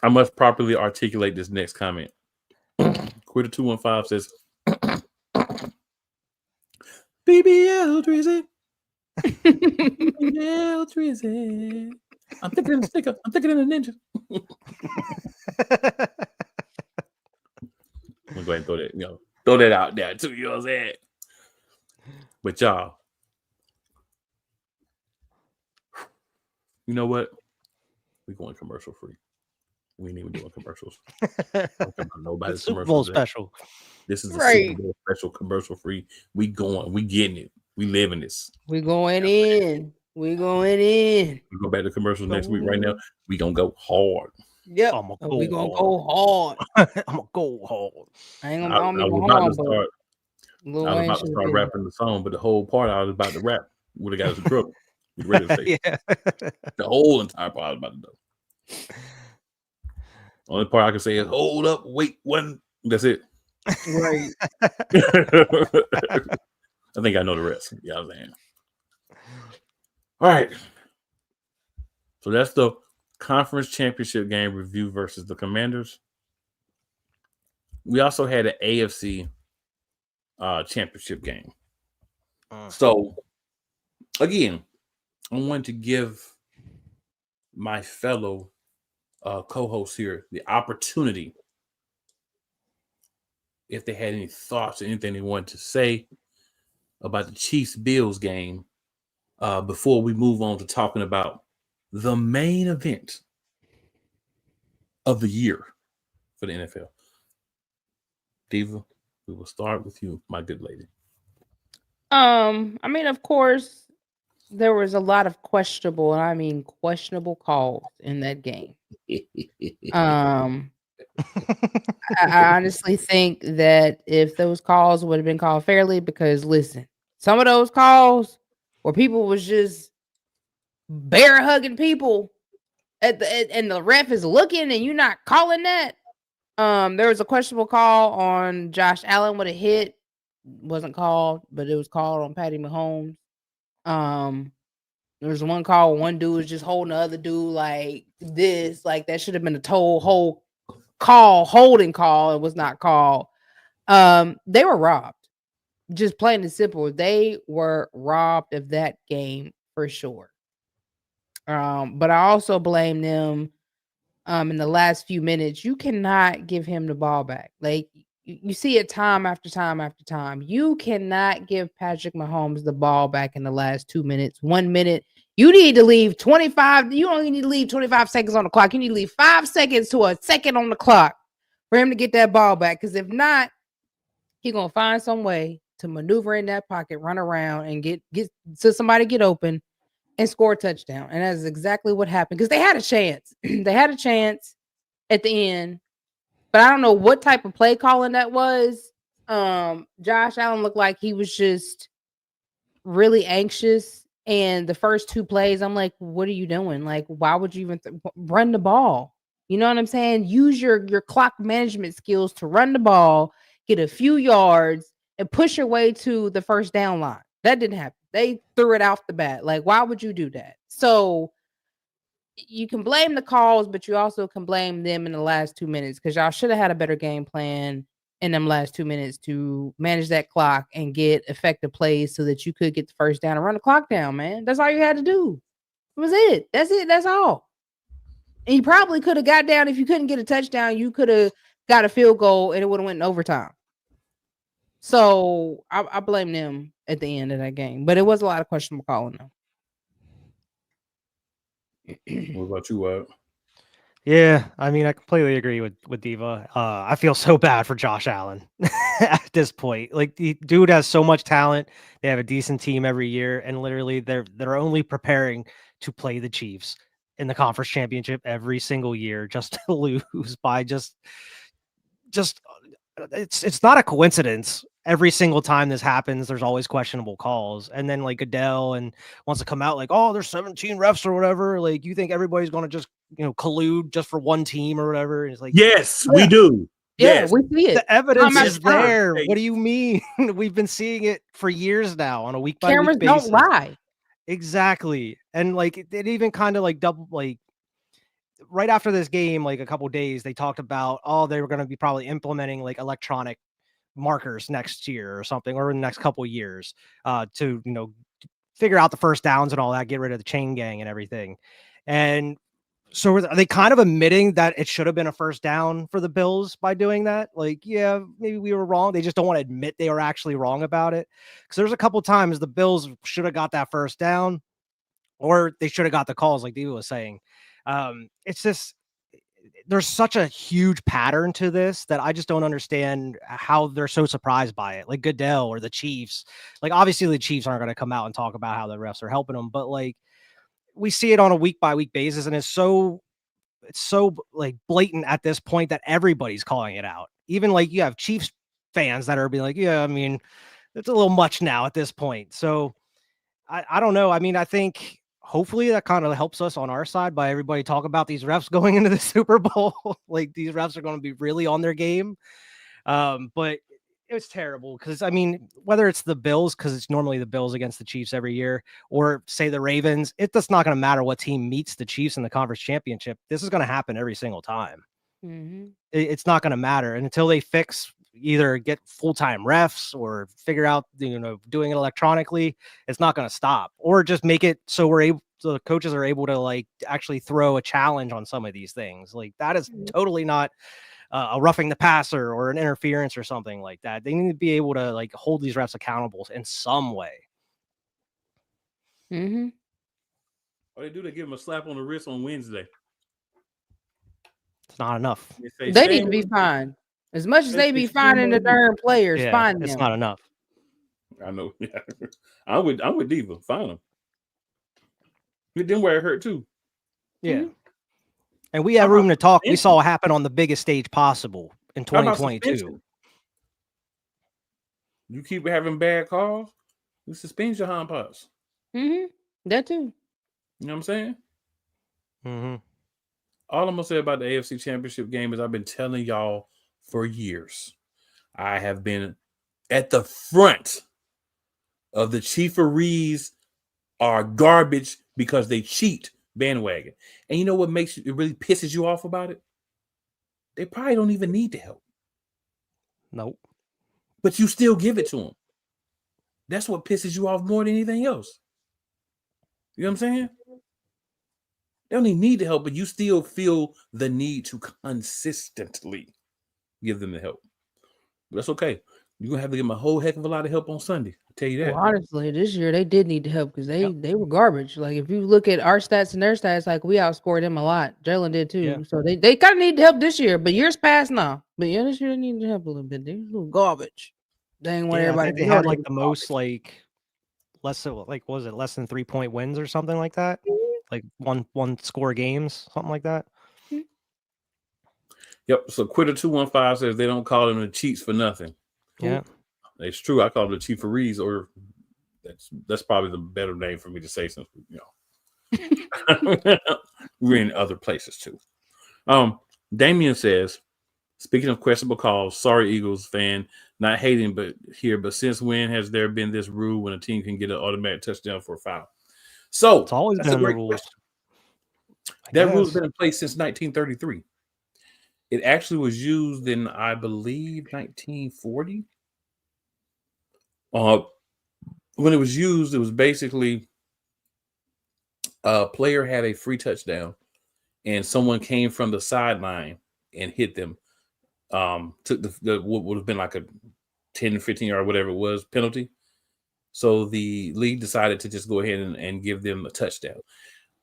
I must properly articulate this next comment. Quitter 215 says, BBL Drizzy. BBL Drizzy. I'm thinking of a sticker. I'm thinking of a ninja. I'm gonna go ahead and throw that out there too. You know what I'm saying? But y'all, you know what? We're going commercial free. We ain't even doing commercials. Nobody's Super Bowl commercials. special. This is a Right. Super Bowl special, commercial free. We going. We getting it. We living this. We going in. We going in. We go back to commercials next week. Right now, we gonna go hard. Yep. I'm gonna We go gonna hard. go hard. I'm gonna go hard. I ain't I gonna was be about hard, to but start. Lil I was Wayne about to should start have rapping the song, but the whole part I was about to rap would have got us in trouble. We ready to say Yeah. the whole entire part I was about to do. Only part I can say is hold up, wait, one. That's it. right. I think I know the rest. You know what I'm saying? All right. So that's the conference championship game review versus the Commanders. We also had an AFC championship game. So, again, I want to give my fellow co-hosts here the opportunity, if they had any thoughts or anything they wanted to say about the Chiefs-Bills game before we move on to talking about the main event of the year for the NFL. Diva, we will start with you, my good lady. I mean, of course, there was a lot of questionable calls in that game. I honestly think that if those calls would have been called fairly, because listen, some of those calls where people was just bear hugging people and the ref is looking and you're not calling that. There was a questionable call on Josh Allen with a hit. Wasn't called, but it was called on Patty Mahomes. There was one call where one dude was just holding the other dude like this. Like that should have been a whole holding call. It was not called. They were robbed. Just plain and simple. They were robbed of that game for sure. But I also blame them in the last few minutes. You cannot give him the ball back. Like you see it time after time after time. You cannot give Patrick Mahomes the ball back in the last 2 minutes, 1 minute. You need to leave 25. You only need to leave 25 seconds on the clock. You need to leave 5 seconds to a second on the clock for him to get that ball back. Because if not, he's gonna find some way to maneuver in that pocket, run around, and get so somebody get open and score a touchdown. And that's exactly what happened because they had a chance. They had a chance at the end. But I don't know what type of play calling that was. Josh Allen looked like he was just really anxious. And the first 2 plays, I'm like, what are you doing? Like, why would you even run the ball? You know what I'm saying? Use your clock management skills to run the ball, get a few yards, and push your way to the first down line. That didn't happen. They threw it off the bat. Like, why would you do that? So you can blame the calls, but you also can blame them in the last 2 minutes because y'all should have had a better game plan in them last 2 minutes to manage that clock and get effective plays so that you could get the first down and run the clock down, man. That's all you had to do. That was it. That's it. That's all. And you probably could have got down. If you couldn't get a touchdown, you could have got a field goal and it would have went in overtime. So I blame them at the end of that game. But it was a lot of questionable calling, though. What about you, Wyatt? Yeah, I mean, I completely agree with Diva. I feel so bad for Josh Allen at this point. Like, the dude has so much talent. They have a decent team every year, and literally, they're only preparing to play the Chiefs in the conference championship every single year, just to lose by just. It's not a coincidence. Every single time this happens, there's always questionable calls. And then like Goodell and wants to come out like, oh, there's 17 refs or whatever. Like, you think everybody's going to just, collude just for one team or whatever? It's like, yes, we do. Yeah, Yes. we see it. the evidence Time is after time. there. What do you mean? We've been seeing it for years now on a week by Cameras week basis. don't lie. Exactly. And like, it even kind of like double, like, right after this game, like a couple days, they talked about, they were going to be probably implementing like electronic markers next year or something, or in the next couple of years, to figure out the first downs and all that, get rid of the chain gang and everything. And so are they kind of admitting that it should have been a first down for the Bills by doing that? Like, yeah, maybe we were wrong. They just don't want to admit they were actually wrong about it. Because there's a couple times the Bills should have got that first down, or they should have got the calls, like Diva was saying. It's just, there's such a huge pattern to this that I just don't understand how they're so surprised by it. Like Goodell or the Chiefs, like obviously the Chiefs aren't going to come out and talk about how the refs are helping them, but like we see it on a week by week basis, and it's so like blatant at this point that everybody's calling it out. Even like you have Chiefs fans that are being like, yeah, I mean, it's a little much now at this point. So I don't know. I mean, I think hopefully that kind of helps us on our side by everybody talking about these refs going into the Super Bowl. Like, these refs are going to be really on their game. But it was terrible because, I mean, whether it's the Bills, because it's normally the Bills against the Chiefs every year, or say the Ravens, it's not going to matter what team meets the Chiefs in the conference championship. This is going to happen every single time. Mm-hmm. It's not going to matter. And until they either get full-time refs or figure out, doing it electronically, it's not going to stop, or just make it so the coaches are able to like actually throw a challenge on some of these things. Like, that is totally not a roughing the passer or an interference or something like that. They need to be able to like hold these refs accountable in some way. Mm-hmm. All they do, they give them a slap on the wrist on Wednesday. It's not enough. They need to be fined. As much as they be finding the darn players, fine them. It's not enough. I know. Yeah. I'm with Diva. Fine them. It didn't wear it hurt too. Yeah. Mm-hmm. And we have room to talk. We saw it happen on the biggest stage possible in 2022. You keep having bad calls, you suspend your hind parts. That too. You know what I'm saying? Mm-hmm. All I'm gonna say about the AFC Championship game is I've been telling y'all for years. I have been at the front of the Chiefs are garbage because they cheat bandwagon. And you know what makes it really pisses you off about it? They probably don't even need the help. Nope. But you still give it to them. That's what pisses you off more than anything else. You know what I'm saying? They don't even need the help, but you still feel the need to consistently give them the help. But that's okay. You're going to have to give them a whole heck of a lot of help on Sunday. I'll tell you that. Well, honestly, this year they did need the help because they were garbage. Like, if you look at our stats and their stats, like, we outscored them a lot. Jalen did too. Yeah. So they kind of need the help this year, but years past now. But yeah, this year they need the help a little bit. They were a little garbage. They ain't want everybody to they know had they like was the most less than 3 point wins or something like that? Like one score games, something like that. Yep. So Quitter 215 says they don't call them the cheats for nothing. Yeah. It's true. I call them the Chiefs, or that's probably the better name for me to say since we're in other places too. Damien says, speaking of questionable calls, sorry Eagles fan, not hating but since when has there been this rule when a team can get an automatic touchdown for a foul? So It's always been the rules. That rule's been in place since 1933. It actually was used in, I believe, 1940. When it was used, it was basically a player had a free touchdown and someone came from the sideline and hit them. Took the what would have been like a 10, 15 yard, whatever it was, penalty. So the league decided to just go ahead and give them a touchdown.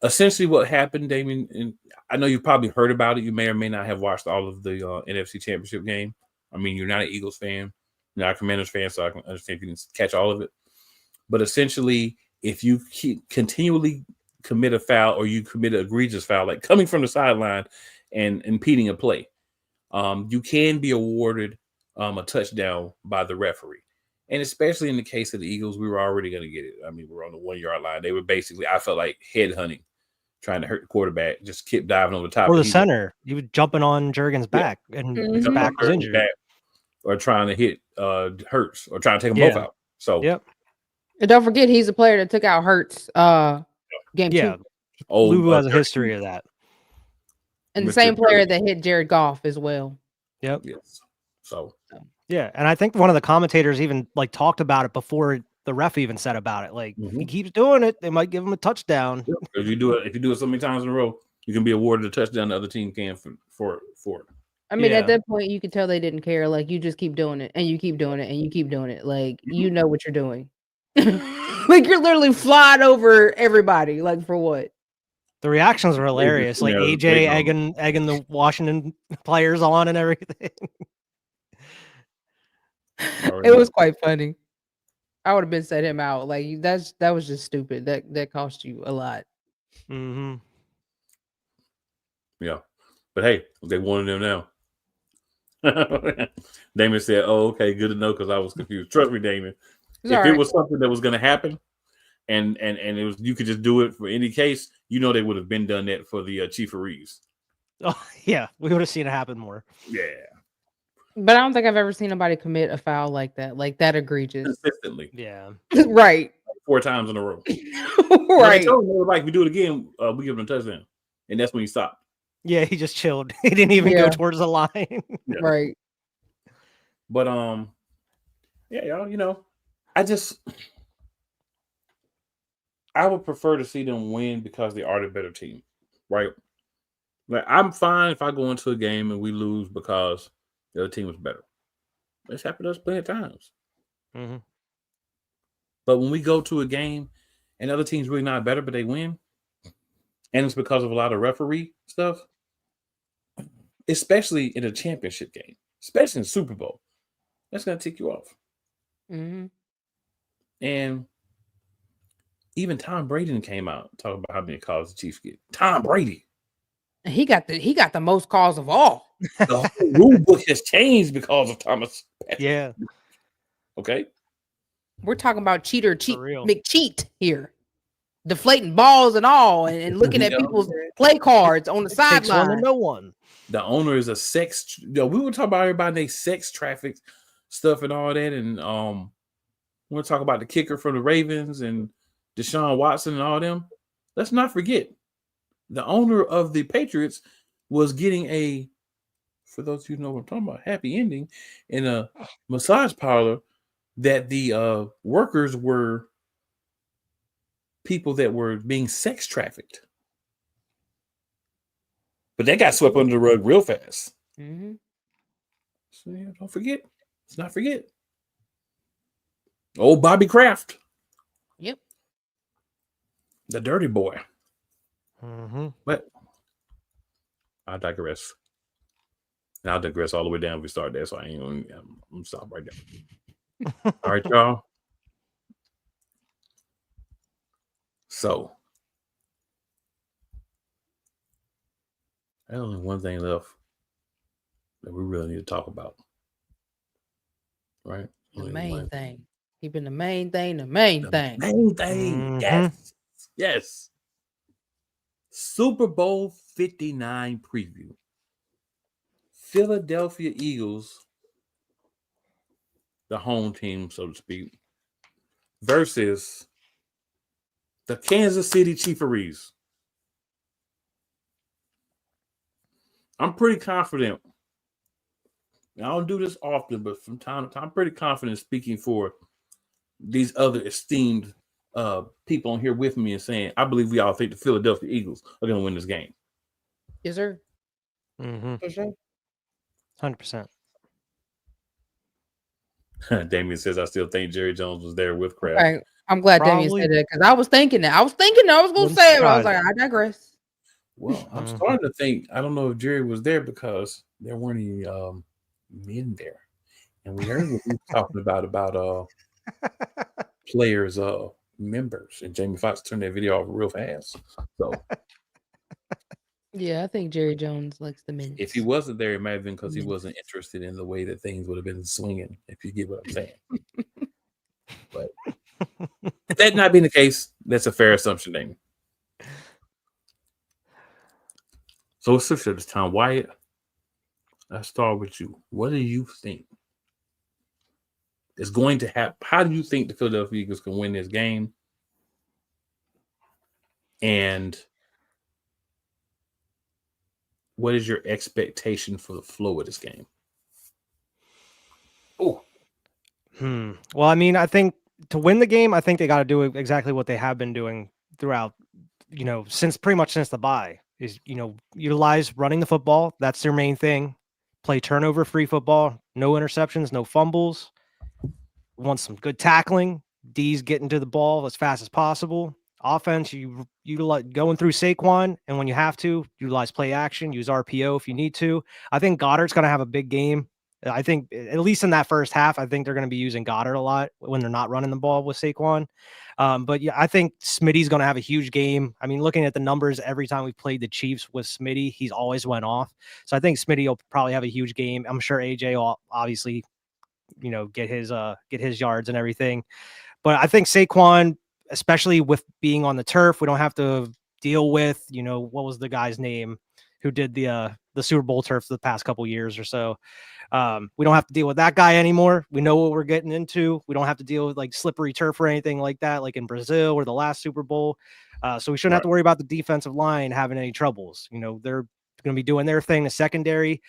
Essentially what happened, Damien, and I know you've probably heard about it. You may or may not have watched all of the NFC Championship game. I mean, you're not an Eagles fan, you're not a Commanders fan, so I can understand if you didn't catch all of it. But essentially, if you continually commit a foul or you commit an egregious foul, like coming from the sideline and impeding a play, you can be awarded a touchdown by the referee. And especially in the case of the Eagles, we were already going to get it. I mean, we're on the 1 yard line. They were basically, I felt like headhunting, trying to hurt the quarterback, just kept diving over the top. Or the center. He was jumping on Jurgen's back and his back was injured. Or trying to hit Hurts or trying to take them both out. So, and don't forget, he's a player that took out Hurts game 2. Lou has a history of that. And the same player that hit Jared Goff as well. Yep. Yes. So. Yeah, and I think one of the commentators even talked about it before the ref even said about it. Like, if he keeps doing it, they might give him a touchdown. If you do it so many times in a row, you can be awarded a touchdown. The other team can for it. I mean, at that point, you could tell they didn't care. Like, you just keep doing it, and you keep doing it, and you keep doing it. Like, you know what you're doing. Like, you're literally flying over everybody. Like, for what? The reactions were hilarious. Like AJ egging the Washington players on and everything. It was quite funny. I would have been set him out. Like, that was just stupid. That cost you a lot. Mm-hmm. Yeah, but hey, they wanted them now. Damon said, "Oh, okay, good to know," because I was confused. Trust me, Damon. If it was something that was going to happen, and it was, you could just do it for any case, you know, they would have been done that for the Chiefs. Oh yeah, we would have seen it happen more. Yeah. But I don't think I've ever seen anybody commit a foul like that egregious. Consistently. Yeah. Right. 4 times in a row. Right. Like, we do it again, we give them a touchdown. And that's when he stopped. Yeah, he just chilled. He didn't even go towards the line. Yeah. Right. But yeah, y'all, you know, I would prefer to see them win because they are the better team. Right? Like, I'm fine if I go into a game and we lose because the other team was better. It's happened to us plenty of times. Mm-hmm. But when we go to a game and the other team's really not better, but they win, and it's because of a lot of referee stuff, especially in a championship game, especially in Super Bowl, that's going to tick you off. Mm-hmm. And even Tom Brady came out talking about how many calls the Chiefs get. Tom Brady. He got the most calls of all. The whole rule book has changed because of Thomas. Yeah. Okay. We're talking about cheater, real. McCheat here, deflating balls and all, and looking at people's play cards on the Takes one to sideline. know one. The owner is a sex. We were talking about everybody they sex traffic stuff and all that, and we'll talk about the kicker from the Ravens and Deshaun Watson and all them. Let's not forget, the owner of the Patriots was getting a, for those of you who know what I'm talking about, happy ending in a massage parlor that the workers were people that were being sex trafficked. But that got swept under the rug real fast. Mm-hmm. So yeah, don't forget. Let's not forget. Old Bobby Kraft. Yep. The dirty boy. Mm-hmm. But I digress. And I'll digress all the way down if we start there. So I ain't gonna, I'm stop right there. All right, y'all. So there's only one thing left that we really need to talk about. Right? The Only main one. thing. Keeping the main thing, the main thing. Main thing. Mhm. Yes. Yes. Super Bowl 59 preview. Philadelphia Eagles, the home team, so to speak, versus the Kansas City Chiefs. I'm pretty confident. I don't do this often, but from time to time, I'm pretty confident speaking for these other esteemed people on here with me and saying, I believe we all think the Philadelphia Eagles are going to win this game. Yes, sir. Mm-hmm. For sure. 100%. Damien says, I still think Jerry Jones was there with Kraft. Right. I'm glad Damien Probably. said that because I was thinking that. I was going to say it, but I was like, I digress. Well, I'm starting to think, I don't know if Jerry was there because there weren't any men there. And we heard what he was talking about players, members. And Jamie Foxx turned that video off real fast. So Yeah, I think Jerry Jones likes the men. if he wasn't there, it might have been because he wasn't interested in the way that things would have been swinging, if you get what I'm saying. But if that not being the case, that's a fair assumption, Damien. So let's switch to this time. Wyatt, let's start with you. What do you think is going to happen? How do you think the Philadelphia Eagles can win this game? And what is your expectation for the flow of this game? Oh, Well, I mean, I think to win the game, I think they got to do exactly what they have been doing throughout, since the bye is, utilize running the football. That's their main thing. Play turnover-free football, no interceptions, no fumbles. We want some good tackling. D's getting to the ball as fast as possible. Offense, you utilize going through Saquon, and when you have to, utilize play action, use RPO if you need to. I think Goddard's going to have a big game. I think, at least in that first half, I think they're going to be using Goddard a lot when they're not running the ball with Saquon. But yeah, I think Smitty's going to have a huge game. I mean, looking at the numbers, every time we played the Chiefs with Smitty, he's always went off. So I think Smitty will probably have a huge game. I'm sure AJ will obviously, get his yards and everything. But I think Saquon, especially with being on the turf, we don't have to deal with, what was the guy's name who did the Super Bowl turf the past couple years or so. We don't have to deal with that guy anymore. We know what we're getting into. We don't have to deal with like slippery turf or anything like that, like in Brazil or the last Super Bowl. So we shouldn't have to worry about the defensive line having any troubles. They're going to be doing their thing. The secondary,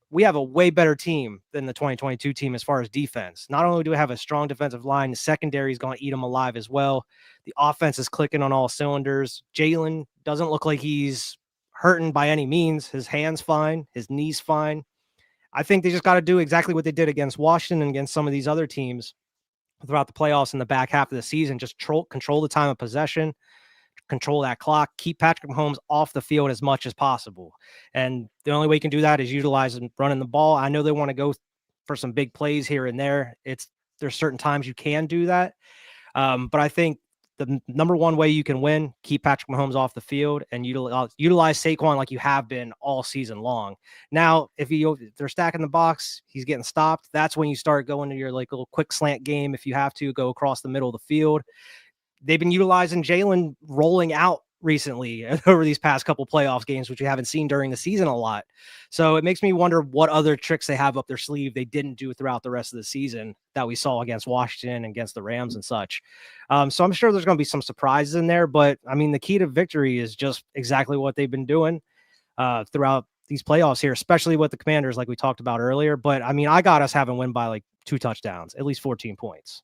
we have a way better team than the 2022 team as far as defense. Not only do we have a strong defensive line, the secondary is going to eat them alive as well. The offense is clicking on all cylinders. Jalen doesn't look like he's hurting by any means. His hand's fine. His knee's fine. I think they just got to do exactly what they did against Washington and against some of these other teams throughout the playoffs in the back half of the season. Just control the time of possession, control that clock, keep Patrick Mahomes off the field as much as possible. And the only way you can do that is utilizing running the ball. I know they want to go for some big plays here and there. There's certain times you can do that. But I think the number one way you can win, keep Patrick Mahomes off the field and utilize Saquon like you have been all season long. Now, if they're stacking the box, he's getting stopped. That's when you start going to your like little quick slant game. If you have to go across the middle of the field, they've been utilizing Jalen rolling out recently over these past couple playoffs games, which we haven't seen during the season a lot. So it makes me wonder what other tricks they have up their sleeve they didn't do throughout the rest of the season that we saw against Washington and against the Rams and such. So I'm sure there's going to be some surprises in there, but I mean, the key to victory is just exactly what they've been doing throughout these playoffs here, especially with the Commanders, like we talked about earlier. But I mean, I got us having win by like 2 touchdowns, at least 14 points.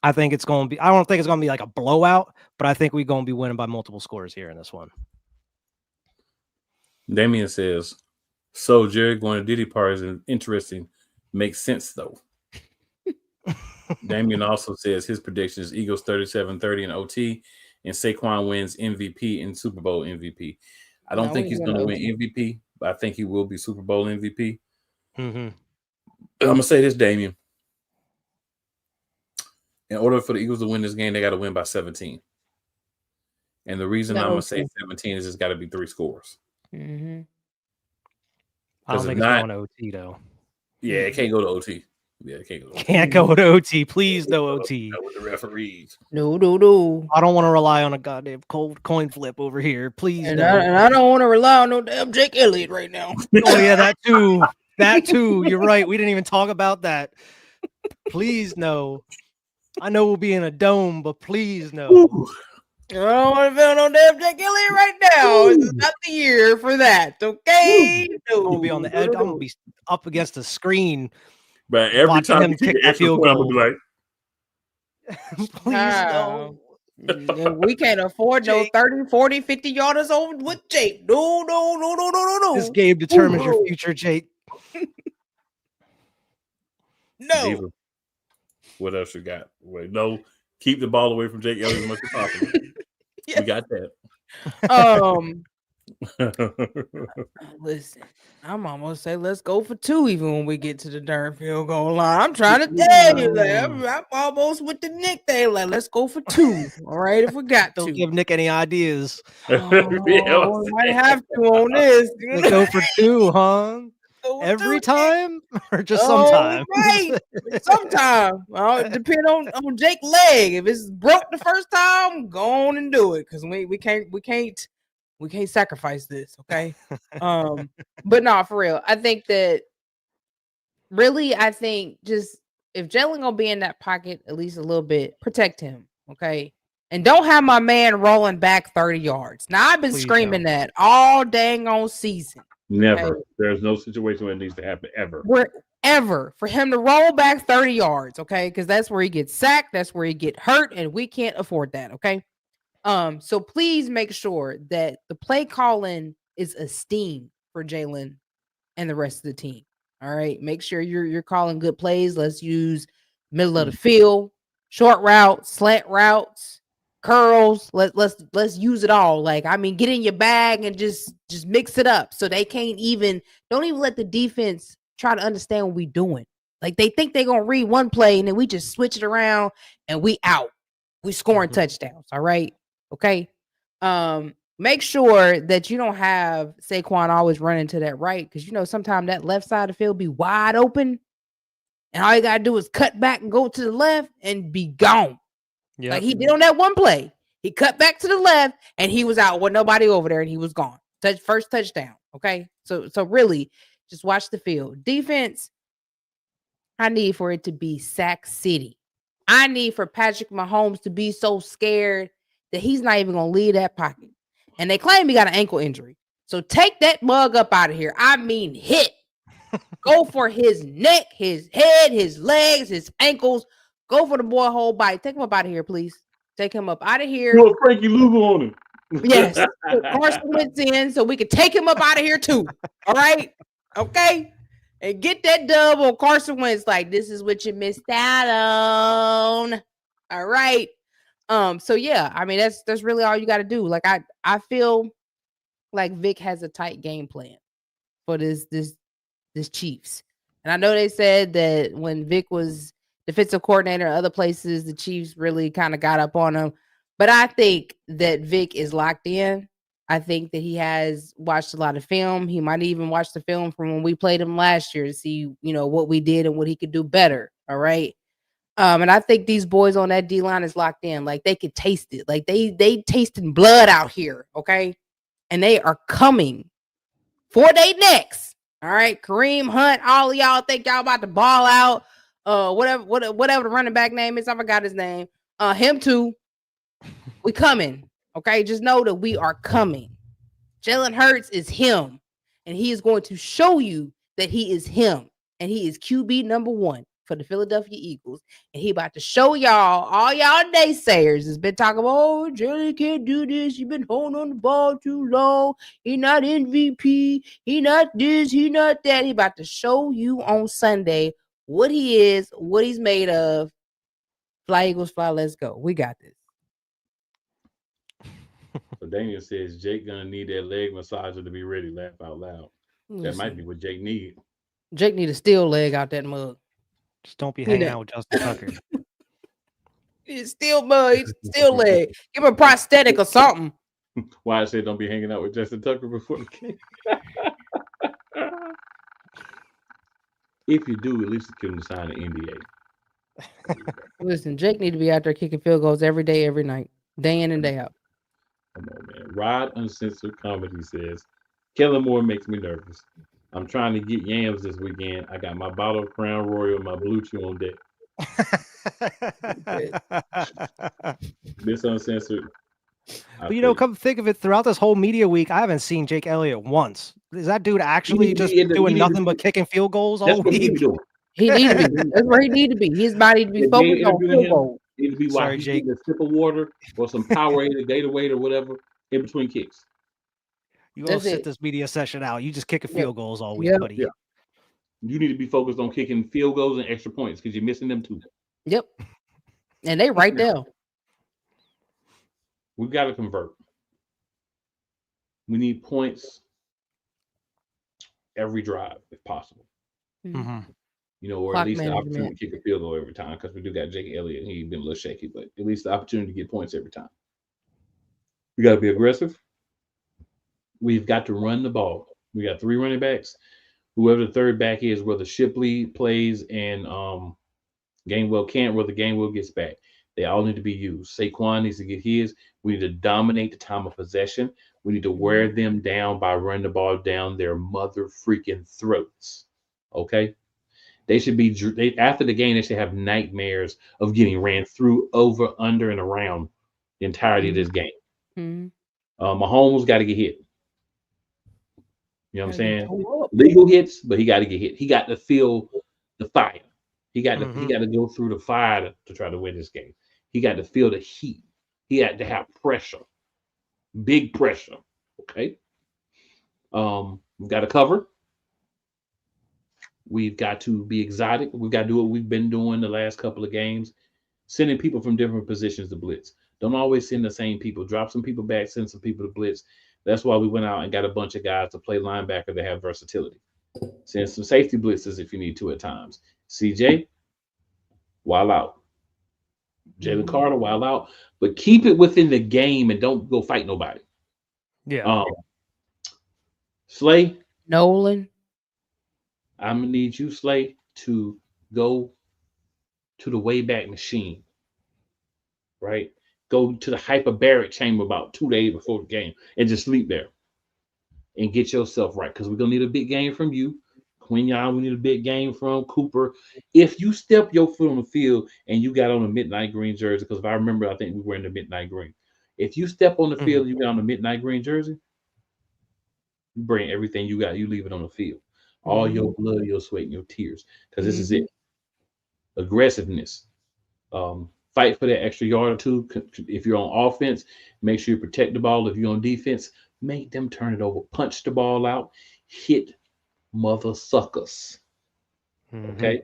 I think it's going to be, I don't think it's going to be like a blowout, but I think we're going to be winning by multiple scores here in this one. Damien says, so Jerry going to Diddy parties is interesting. Makes sense, though. Damien also says his prediction is Eagles 37-30 in OT, and Saquon wins MVP and Super Bowl MVP. I don't think he's going to win MVP, but I think he will be Super Bowl MVP. Mm-hmm. I'm going to say this, Damien. In order for the Eagles to win this game, they got to win by 17. And the reason I'm going to say 17 is it's got to be 3 scores. Mm-hmm. I don't think it's going to OT, though. Yeah, it can't go to OT. Yeah, it can't go to OT. Can't go to OT. Please, no OT. With the referees. No. I don't want to rely on a goddamn cold coin flip over here. Please, and I don't want to rely on no damn Jake Elliott right now. Oh, yeah, that too. That too. You're right. We didn't even talk about that. Please, no. I know we'll be in a dome, but please, no. Ooh. I don't want to feel no damn Jake Elliott right now. It's not the year for that, okay? No. I'm going to be on the edge. I'm going to be up against the screen. But every time you kick that field goal, I'm going to be like, please, no. We can't afford Jake. No 30, 40, 50 yarders over with Jake. No. This game determines your future, Jake. No. Diva. What else you got? Wait, no. Keep the ball away from Jake Elliott as much as possible. Yes. We got that. Listen, I'm almost say let's go for 2 even when we get to the darn field goal line. I'm trying to tell you, like, I'm almost with the Nick thing. Like, let's go for 2. All right, if we got to. Don't give Nick any ideas. We might have to on this. Let's go for 2, huh? Every time or just sometimes? Right. Sometimes. Well, it depends on Jake's leg. If it's broke the first time, go on and do it. Because we can't sacrifice this, okay? But no, for real. I think just if Jalen gonna be in that pocket at least a little bit, protect him, okay? And don't have my man rolling back 30 yards. Now I've been screaming that all dang on season. Never. Okay? There's no situation where it needs to happen ever. Ever for him to roll back 30 yards, okay? Because that's where he gets sacked, that's where he get hurt, and we can't afford that, okay? So please make sure that the play calling is esteemed for Jalen and the rest of the team. All right, make sure you're calling good plays. Let's use middle of the field, short routes, slant routes, curls. Let's use it all. Like, I mean, get in your bag and just mix it up so they don't even let the defense try to understand what we're doing. Like, they think they're gonna read one play and then we just switch it around and we out. We scoring touchdowns. All right. Okay. Make sure that you don't have Saquon always running to that right, because sometimes that left side of the field be wide open, and all you gotta do is cut back and go to the left and be gone. Yep. Like he did on that one play. He cut back to the left and he was out with nobody over there and he was gone. First touchdown. Okay. So really just watch the field. Defense, I need for it to be sack city. I need for Patrick Mahomes to be so scared that he's not even going to leave that pocket. And they claim he got an ankle injury. So take that mug up out of here. I mean, hit. Go for his neck, his head, his legs, his ankles. Go for the boy whole body. Take him up out of here, please. Take him up out of here. Throw a Frankie Louvu on him. Yes. Carson Wentz in so we can take him up out of here too. All right? Okay? And get that dub on Carson Wentz. Like, this is what you missed out on. All right? So yeah, I mean that's really all you got to do. Like I feel like Vic has a tight game plan for this Chiefs. And I know they said that when Vic was defensive coordinator, other places, the Chiefs really kind of got up on him. But I think that Vic is locked in. I think that he has watched a lot of film. He might even watch the film from when we played him last year to see, what we did and what he could do better. All right. And I think these boys on that D-line is locked in. Like, they could taste it. Like, they tasting blood out here, okay? And they are coming for their necks. All right, Kareem Hunt, all of y'all think y'all about to ball out. Whatever the running back name is, I forgot his name. Him too. We coming, okay? Just know that we are coming. Jalen Hurts is him, and he is going to show you that he is him, and he is QB number 1 for the Philadelphia Eagles, and he about to show y'all, all y'all naysayers has been talking about, oh, Jalen can't do this, you've been holding on the ball too long, he not MVP, he not this, he not that. He about to show you on Sunday what he is, what he's made of. Fly, Eagles, fly, let's go. We got this. So Daniel says Jake gonna need that leg massager to be ready. Laugh out loud. That might be what Jake need. Jake need a steel leg out that mug. Just don't be hanging out with Justin Tucker. He's still mud. He's still leg. Give him a prosthetic or something. Why I say don't be hanging out with Justin Tucker before the game. If you do, at least give him to sign an NDA. Listen, Jake need to be out there kicking field goals every day, every night, day in and day out. Come on, man. Rod Uncensored Comedy says, Kellen Moore makes me nervous. I'm trying to get yams this weekend. I got my bottle of Crown Royal and my Blue Chew on deck. This Uncensored. But come think of it, throughout this whole media week, I haven't seen Jake Elliott once. Is that dude actually just doing nothing but kicking field goals all week? He need to be. That's where he need to be. His body to be focused on field goals. Need to be watching Jake. A sip of water or some Powerade, Gatorade, or whatever in between kicks. You gonna sit this media session out. You just kicking field goals all week, buddy. Yeah. You need to be focused on kicking field goals and extra points because you're missing them too. Yep. And they right there. We've got to convert. We need points every drive if possible. Mm-hmm. Or Clock at least the management. opportunity to kick a field goal every time because we do got Jake Elliott. He's been a little shaky, but at least the opportunity to get points every time. We got to be aggressive. We've got to run the ball. We got 3 running backs. Whoever the third back is, whether Shipley plays and Gainwell can't, whether Gainwell gets back. They all need to be used. Saquon needs to get his. We need to dominate the time of possession. We need to wear them down by running the ball down their mother freaking throats. Okay? They should be, after the game, they should have nightmares of getting ran through, over, under, and around the entirety of this game. Mm-hmm. Mahomes got to get hit. You know what I'm saying? Legal hits, but he got to get hit. He got to feel the fire. He got to go through the fire to try to win this game. He got to feel the heat. He had to have pressure, big pressure. Okay. We've got to cover. We've got to be exotic. We've got to do what we've been doing the last couple of games, sending people from different positions to blitz. Don't always send the same people. Drop some people back, send some people to blitz. That's why we went out and got a bunch of guys to play linebacker that have versatility. Send some safety blitzes if you need to at times. CJ, wild out. Jalen Carter, wild out. But keep it within the game and don't go fight nobody. Yeah. Slay. Nolan. I'm going to need you, Slay, to go to the Wayback Machine. Right? Go to the hyperbaric chamber about 2 days before the game and just sleep there and get yourself right. Because we're going to need a big game from you. Quinyon, we need a big game from Cooper. If you step your foot on the field and you got on a midnight green jersey, because if I remember, I think we were in the midnight green. If you step on the field and you got on a midnight green jersey, you bring everything you got, you leave it on the field. All your blood, your sweat, and your tears. Because this is it. Aggressiveness. Fight for that extra yard or two. If you're on offense, make sure you protect the ball. If you're on defense, make them turn it over. Punch the ball out. Hit mother suckers. Okay?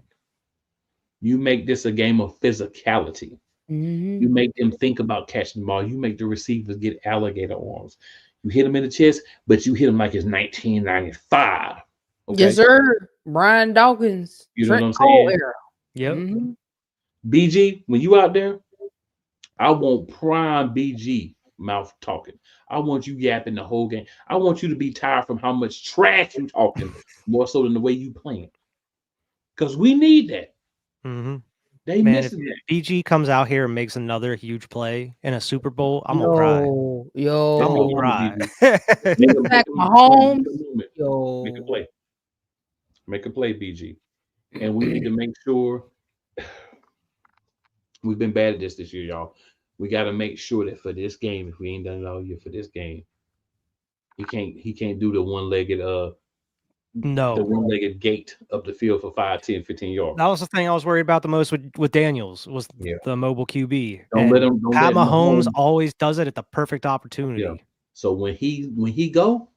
You make this a game of physicality. You make them think about catching the ball. You make the receivers get alligator arms. You hit them in the chest, but you hit them like it's 1995. Okay? Yes, sir. Brian Dawkins. You know what I'm saying? Era. Yep. BG, when you out there, I want prime BG mouth talking. I want you yapping the whole game. I want you to be tired from how much trash you talking more so than the way you playing. Because we need that. Mm-hmm. They Man, if missing that. BG comes out here and makes another huge play in a Super Bowl, I'm gonna cry. I'm Yo, gonna cry. Patrick Mahomes. Yo, Make a play. Make a play, BG. And we need to make sure we've been bad at this year, y'all. We got to make sure that for this game, if we ain't done it all year for this game, he can't do the one-legged No, the one-legged gate up the field for 5, 10, 15 yards. that was the thing I was worried about the most with Daniels was Yeah. the mobile QB. Don't let him. Don't Pat let Mahomes always does it at the perfect opportunity. Yeah. So when he go,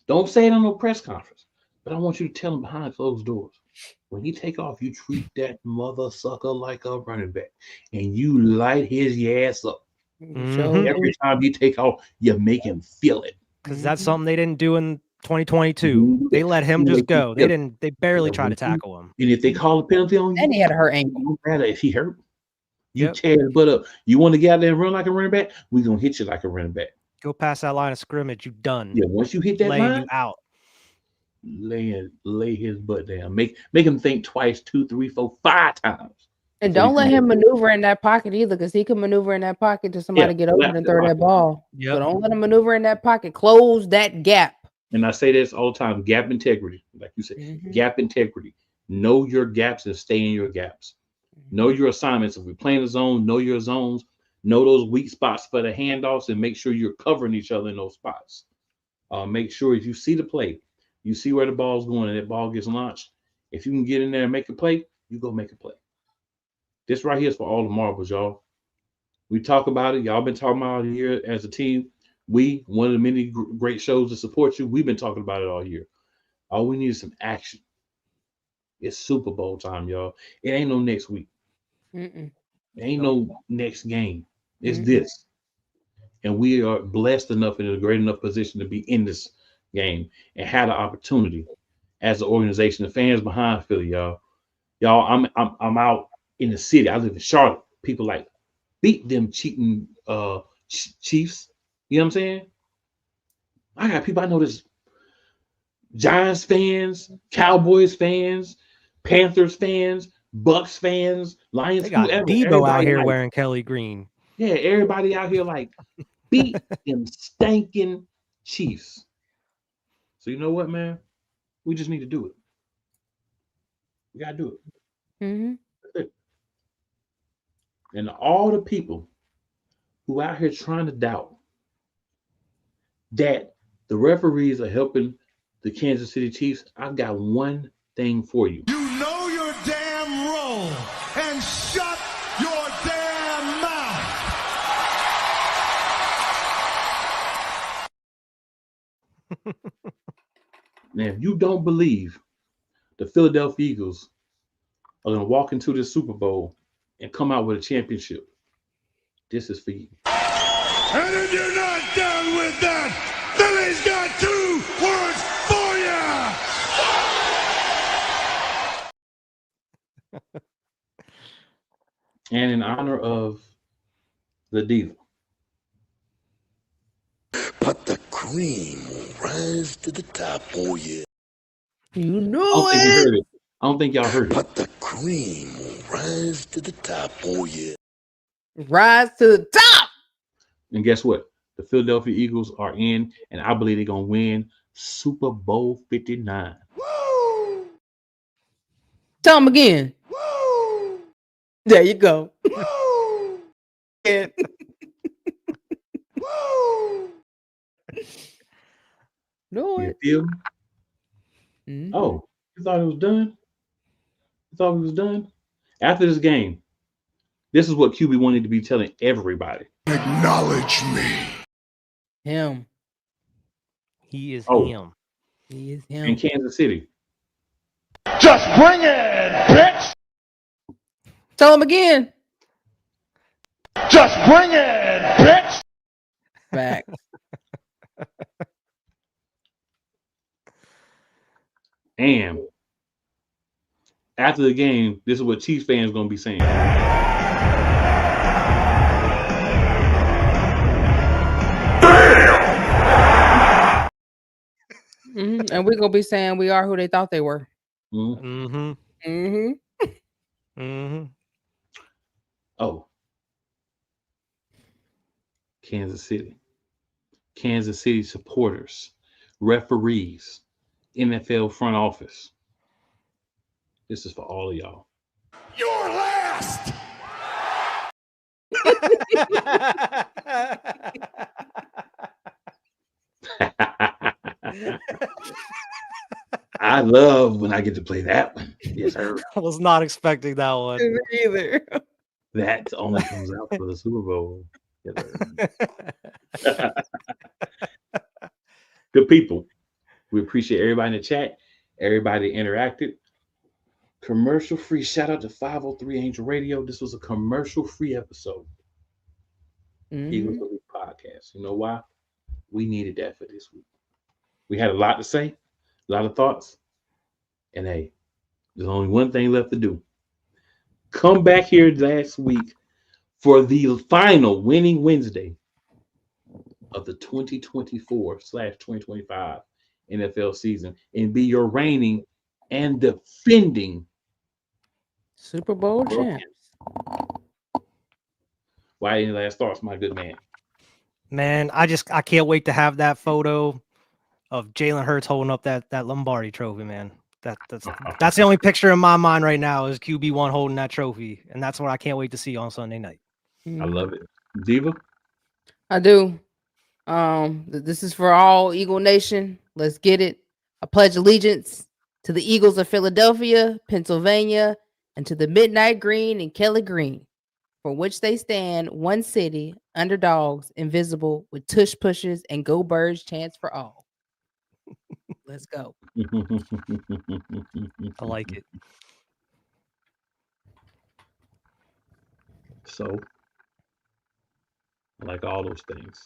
don't say it on no press conference, but I want you to tell him behind closed doors. When he take off, you treat that mother sucker like a running back, and you light his ass up. Mhm. Every time you take off, you make him feel it. Because that's something they didn't do in 2022. They let him just go. They barely tried to tackle him. And if they call a penalty on you, and he had a hurt ankle. no matter if he hurt, you tear his butt up. You want to get out there and run like a running back? We're gonna hit you like a running back. Go past that line of scrimmage, you done. Yeah, once you hit that laying line, you out. Lay his butt down. Make him think twice, 2, 3, 4, 5 times. And don't let him maneuver in that pocket either, because he can maneuver in that pocket to somebody get open and throw that ball. So don't let him maneuver in that pocket. Close that gap. And I say this all the time: gap integrity, like you said, gap integrity. Know your gaps and stay in your gaps. Know your assignments. If we're playing a zone, know your zones. Know those weak spots for the handoffs, and make sure you're covering each other in those spots. Make sure if you see the play, you see where the ball's going, and that ball gets launched. If you can get in there and make a play, you go make a play. This right here is for all the marbles, y'all. We talk about it. Y'all been talking about it here as a team. We, one of the many great shows to support you, we've been talking about it all year. All we need is some action. It's Super Bowl time, y'all. It ain't no next week. It ain't no next game. It's this. And we are blessed enough and in a great enough position to be in this game and had the opportunity as an organization. The fans behind Philly, y'all. Y'all, I'm out in the city. I live in Charlotte. People like beat them cheating Chiefs. You know what I'm saying? I got people I know this Giants fans, Cowboys fans, Panthers fans, Bucks fans, Lions. They got Debo out here wearing Kelly green. Yeah, everybody out here like beat them stinking Chiefs. So you know what, man? We just need to do it. We gotta do it. That's it. And all the people who out here trying to doubt that the referees are helping the Kansas City Chiefs, I've got one thing for you. You know your damn role and shut your damn mouth. Now, if you don't believe the Philadelphia Eagles are going to walk into this Super Bowl and come out with a championship, this is for you. And if you're not done with that, Philly's got 2 words for you. And in honor of the diva. But the cream will rise to the top, oh yeah. You know I don't think y'all heard it. But the cream will rise to the top, oh yeah. Rise to the top. And guess what? The Philadelphia Eagles are in, and I believe they're going to win Super Bowl 59. Woo! Tell them again. Woo! There you go. Woo! Yeah. Woo! No. You feel me? Oh, you thought it was done? You thought it was done? After this game, this is what QB wanted to be telling everybody. Acknowledge me. Him. He is him. He is him. In Kansas City. Just bring it, bitch! Tell him again. Just bring it, bitch! Back. And after the game, this is what Chiefs fans going to be saying. And we're going to be saying we are who they thought they were. Mm-hmm. Mm-hmm. Mm-hmm. Oh. Kansas City supporters, referees, NFL front office. This is for all of y'all. You're last. I love when I get to play that one. Yes, sir. I was not expecting that one. Either. That only comes out for the Super Bowl. Yes, sir. Good people. We appreciate everybody in the chat, everybody that interacted. Commercial free. Shout out to 503 Angel Radio. This was a commercial free episode. Eagles Elite Podcast. You know why? We needed that for this week. We had a lot to say, a lot of thoughts. And hey, there's only one thing left to do. Come back here last week for the final winning Wednesday of the 2024/2025 NFL season and be your reigning and defending Super Bowl champs. Why any last thoughts, my good man? Man, I can't wait to have that photo of Jalen Hurts holding up that Lombardi trophy, man. That's the only picture in my mind right now is QB1 holding that trophy, and that's what I can't wait to see on Sunday night. I love it. Diva? I do. This is for all Eagle Nation. Let's get it. I pledge allegiance to the Eagles of Philadelphia, Pennsylvania, and to the Midnight Green and Kelly Green, for which they stand, one city, underdogs, invisible, with tush pushes and go birds chants for all. Let's go. I like it. So, I like all those things.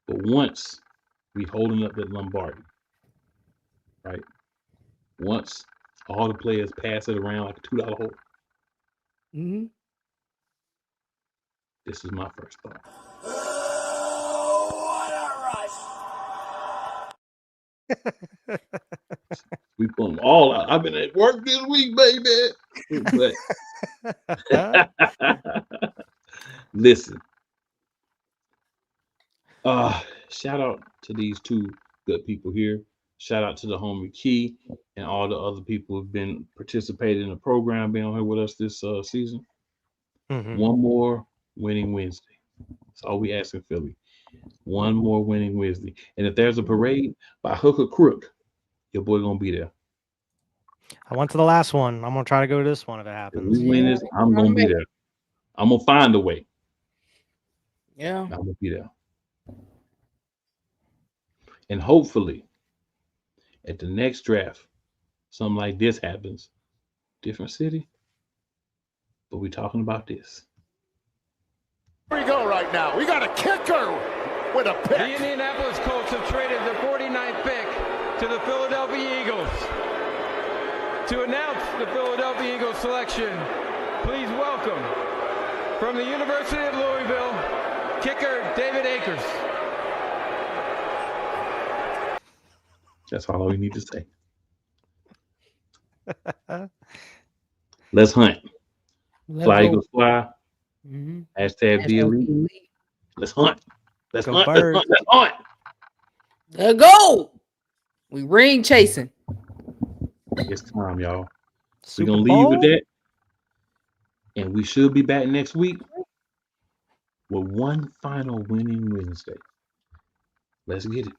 But once we holding up that Lombardi, right? Once all the players pass it around like a $2 hole. Mm-hmm. This is my first thought. We put them all out. I've been at work this week, baby. But listen. Shout out to these two good people here. Shout out to the homie Key and all the other people who've been participating in the program, being on here with us this season. Mm-hmm. One more winning Wednesday. That's all we ask in Philly. One more winning Wednesday. And if there's a parade by hook or crook, your boy gonna be there. I went to the last one. I'm gonna try to go to this one if it If happens. we win this, I'm gonna be there. I'm gonna find a way. Yeah. I'm gonna be there. And hopefully, at the next draft, something like this happens. Different city, but we're talking about this. Here we go right now. We got a kicker with a pick. The Indianapolis Colts have traded the 49th pick to the Philadelphia Eagles. To announce the Philadelphia Eagles selection, please welcome from the University of Louisville, kicker David Akers. That's all we need to say. Let's hunt. Fly Eagles fly. Mm-hmm. Hashtag be elite. Let's hunt. Let's Go hunt. Let's Birds. hunt. Let's hunt. Let's go. We ring chasing. It's time, y'all. We're Super going to leave with Bowl? that. And we should be back next week with one final winning Wednesday. Let's get it.